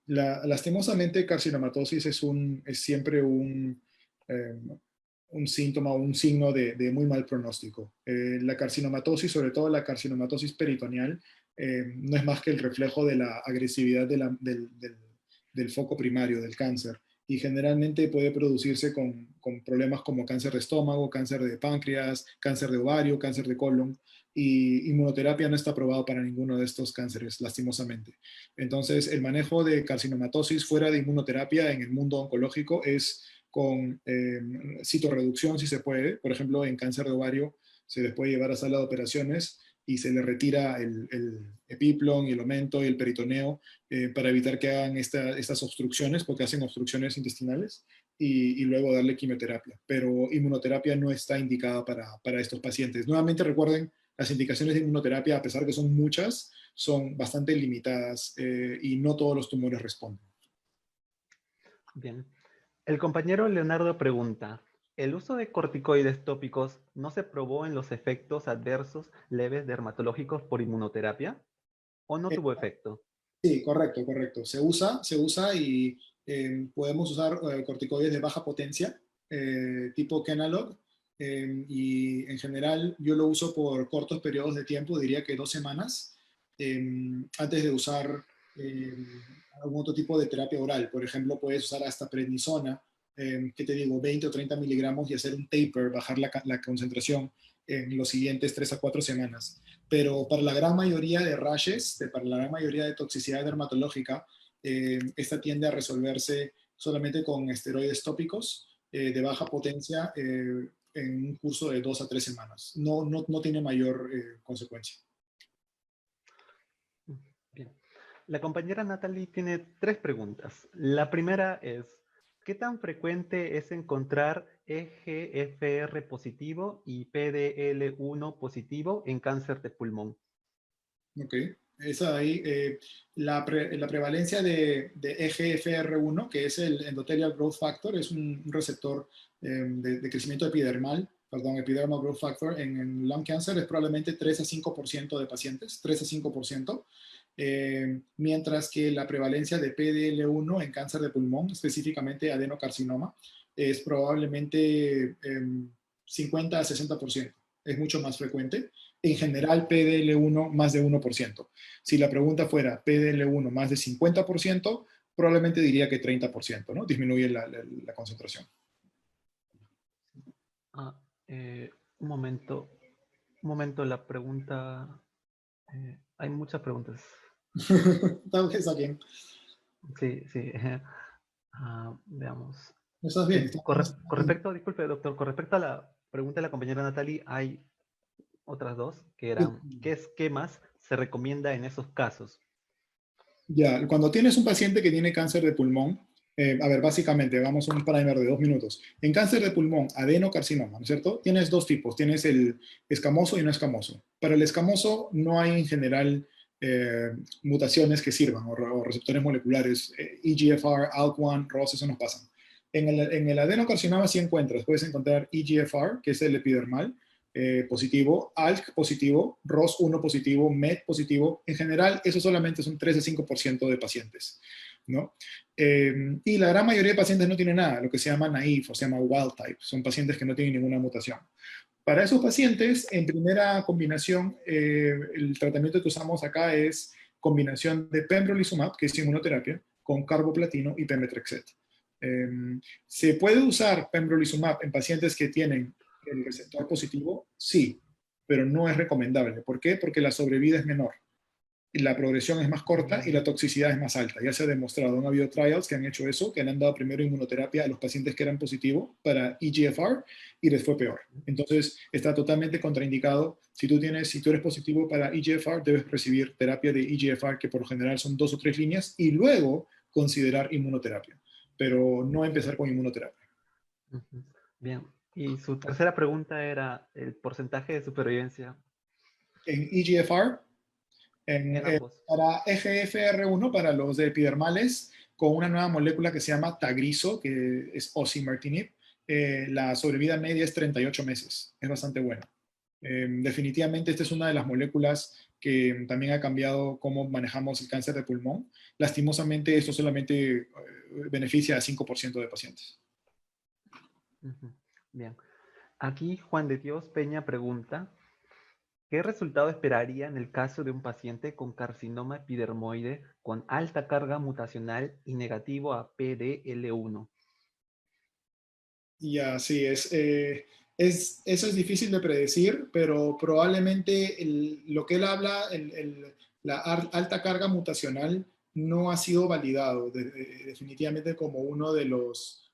Lastimosamente, carcinomatosis es siempre eh, un síntoma o un signo de muy mal pronóstico. La carcinomatosis, sobre todo la carcinomatosis peritoneal, no es más que el reflejo de la agresividad del foco primario del cáncer y generalmente puede producirse con problemas como cáncer de estómago, cáncer de páncreas, cáncer de ovario, cáncer de colon, y inmunoterapia no está aprobado para ninguno de estos cánceres, lastimosamente. Entonces, el manejo de carcinomatosis fuera de inmunoterapia en el mundo oncológico es con citorreducción, si se puede. Por ejemplo, en cáncer de ovario se les puede llevar a sala de operaciones y se le retira el epiplon y el omento y el peritoneo para evitar que hagan estas obstrucciones, porque hacen obstrucciones intestinales, y luego darle quimioterapia. Pero inmunoterapia no está indicada para estos pacientes. Nuevamente recuerden, las indicaciones de inmunoterapia, a pesar de que son muchas, son bastante limitadas y no todos los tumores responden. Bien. El compañero Leonardo pregunta, ¿el uso de corticoides tópicos no se probó en los efectos adversos leves dermatológicos por inmunoterapia? ¿O no tuvo efecto? Sí, correcto, correcto. Se usa y podemos usar corticoides de baja potencia, tipo Kenalog, y en general yo lo uso por cortos periodos de tiempo, diría que 2 semanas, antes de usar eh, algún otro tipo de terapia oral. Por ejemplo, puedes usar hasta prednisona, que te digo, 20 o 30 miligramos y hacer un taper, bajar la concentración en los siguientes 3 a 4 semanas. Pero para la gran mayoría de rashes, para la gran mayoría de toxicidad dermatológica, esta tiende a resolverse solamente con esteroides tópicos de baja potencia en un curso de 2 a 3 semanas. No tiene mayor consecuencia. Bien. La compañera Natalie tiene 3 preguntas. La primera es, ¿qué tan frecuente es encontrar EGFR positivo y PDL1 positivo en cáncer de pulmón? Ok. Esa ahí, la prevalencia de EGFR1, que es el Endothelial Growth Factor, es un receptor de crecimiento epidermal, perdón, Epidermal Growth Factor en lung cancer es probablemente 3 a 5% de pacientes, 3 a 5%, mientras que la prevalencia de PDL1 en cáncer de pulmón, específicamente adenocarcinoma, es probablemente 50 a 60%. Es mucho más frecuente. En general, PDL1 más de 1%. Si la pregunta fuera PDL1 más de 50%, probablemente diría que 30%, ¿no? Disminuye la concentración. Ah, un momento, la pregunta... hay muchas preguntas. ¿Está bien? Sí, sí. Veamos. ¿Estás bien? Con respecto, disculpe, doctor, con respecto a la pregunta de la compañera Natalie, hay otras dos que eran, ¿qué esquemas se recomienda en esos casos? Ya, cuando tienes un paciente que tiene cáncer de pulmón, a ver, básicamente, hagamos un primer de 2 minutos. En cáncer de pulmón, adenocarcinoma, ¿no es cierto? Tienes dos tipos, tienes el escamoso y no escamoso. Para el escamoso no hay en general mutaciones que sirvan o receptores moleculares, EGFR, ALK1, ROS, eso no pasan. En el adenocarcinoma sí encuentras, puedes encontrar EGFR, que es el epidermal, positivo, ALK positivo, ROS1 positivo, MET positivo. En general, eso solamente son 3 a 5% de pacientes, ¿no? Y la gran mayoría de pacientes no tienen nada, lo que se llama naive o se llama wild type. Son pacientes que no tienen ninguna mutación. Para esos pacientes, en primera combinación, el tratamiento que usamos acá es combinación de pembrolizumab, que es inmunoterapia, con carboplatino y pemetrexed. ¿Se puede usar pembrolizumab en pacientes que tienen el receptor positivo? Sí, pero no es recomendable. ¿Por qué? Porque la sobrevida es menor, la progresión es más corta y la toxicidad es más alta. Ya se ha demostrado, han habido trials que han hecho eso, que le han dado primero inmunoterapia a los pacientes que eran positivos para EGFR y les fue peor. Entonces, está totalmente contraindicado. Si tú eres positivo para EGFR, debes recibir terapia de EGFR, que por lo general son 2 o 3 líneas, y luego considerar inmunoterapia, pero no empezar con inmunoterapia. Bien. Y su tercera pregunta era el porcentaje de supervivencia. En EGFR, En ambos. para EGFR1, para los de epidermales, con una nueva molécula que se llama Tagrisso, que es osimertinib, la sobrevida media es 38 meses. Es bastante buena. Definitivamente esta es una de las moléculas que también ha cambiado cómo manejamos el cáncer de pulmón. Lastimosamente, esto solamente beneficia a 5% de pacientes. Ujú. Bien. Aquí Juan de Dios Peña pregunta, ¿qué resultado esperaría en el caso de un paciente con carcinoma epidermoide con alta carga mutacional y negativo a PDL1? Y así eso es difícil de predecir, pero probablemente lo que él habla, la alta carga mutacional, no ha sido validado definitivamente como uno de los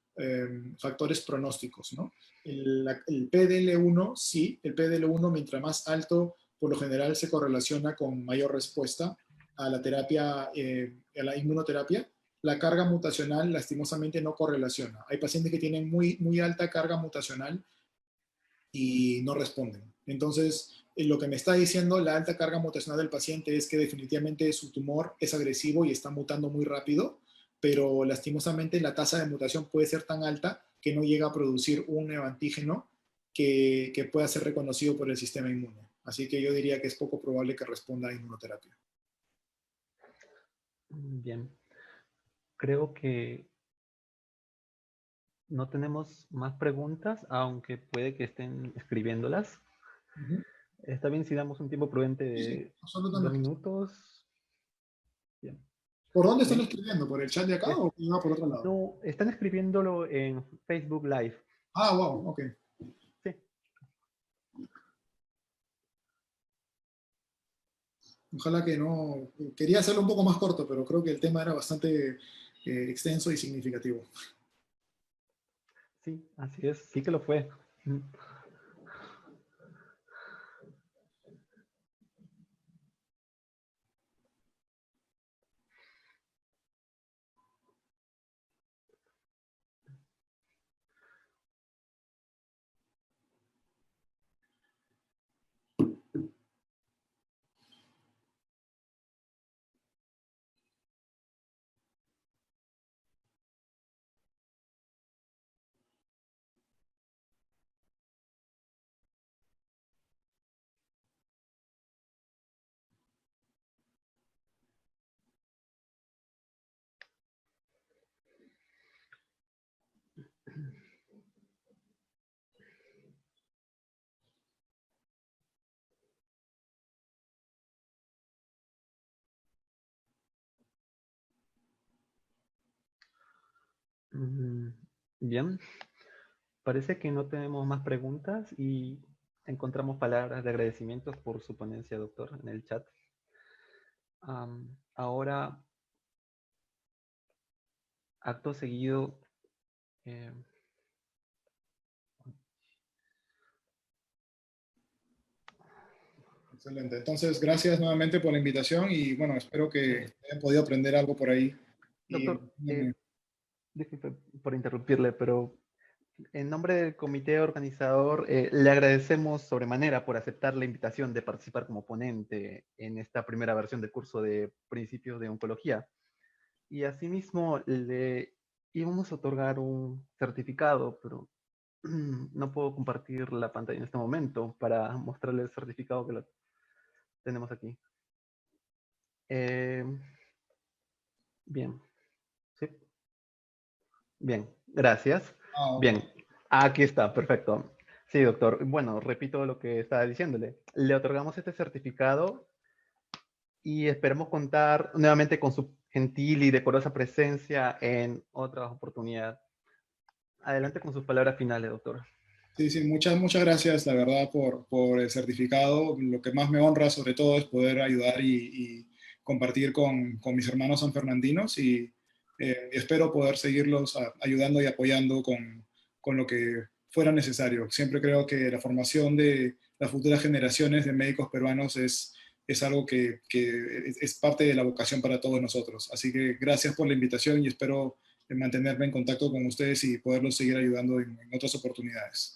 factores pronósticos, ¿no? El PDL1, sí, el PDL1 mientras más alto, por lo general se correlaciona con mayor respuesta a la terapia, a la inmunoterapia. La carga mutacional lastimosamente no correlaciona. Hay pacientes que tienen muy alta carga mutacional y no responden. Entonces, lo que me está diciendo la alta carga mutacional del paciente es que definitivamente su tumor es agresivo y está mutando muy rápido, pero lastimosamente la tasa de mutación puede ser tan alta que no llega a producir un neoantígeno que pueda ser reconocido por el sistema inmune. Así que yo diría que es poco probable que responda a inmunoterapia. Bien. Creo que no tenemos más preguntas, aunque puede que estén escribiéndolas. Ujú. Está bien si damos un tiempo prudente Sí, sí, de 2 absolutamente. minutos. Bien. ¿Por dónde están Bien. escribiendo? ¿Por el chat de acá o iba por otro lado? No, están escribiéndolo en Facebook Live. Ah, wow, ok. Sí. Ojalá que no. Quería hacerlo un poco más corto, pero creo que el tema era bastante extenso y significativo. Sí, así es. Sí que lo fue. Bien. Parece que no tenemos más preguntas y encontramos palabras de agradecimientos por su ponencia, doctor, en el chat. Ahora, acto seguido, eh, Excelente. Entonces, gracias nuevamente por la invitación y bueno, espero que eh, hayan podido aprender algo por ahí. Y, doctor, disculpe por interrumpirle, pero en nombre del comité organizador, le agradecemos sobremanera por aceptar la invitación de participar como ponente en esta primera versión del curso de Principios de Oncología. Y asimismo, le íbamos a otorgar un certificado, pero no puedo compartir la pantalla en este momento para mostrarle el certificado que lo tenemos aquí. Eh, bien, ¿sí? Bien, gracias. ah, ok. Bien, aquí está, perfecto. Sí, doctor. Bueno, repito lo que estaba diciéndole. Le otorgamos este certificado y esperamos contar nuevamente con su gentil y decorosa presencia en otra oportunidad. Adelante con sus palabras finales, doctor. Sí, sí, muchas gracias, la verdad, por el certificado. Lo que más me honra, sobre todo, es poder ayudar y compartir con mis hermanos sanfernandinos y espero poder seguirlos ayudando y apoyando con lo que fuera necesario. Siempre creo que la formación de las futuras generaciones de médicos peruanos es algo que es parte de la vocación para todos nosotros. Así que gracias por la invitación y espero mantenerme en contacto con ustedes y poderlos seguir ayudando en otras oportunidades.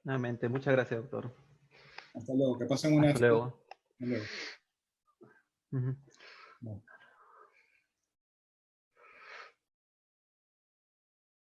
Nuevamente, muchas gracias, doctor. Hasta luego, que pasen una... Hasta Hasta luego. luego. Ujú. Bueno.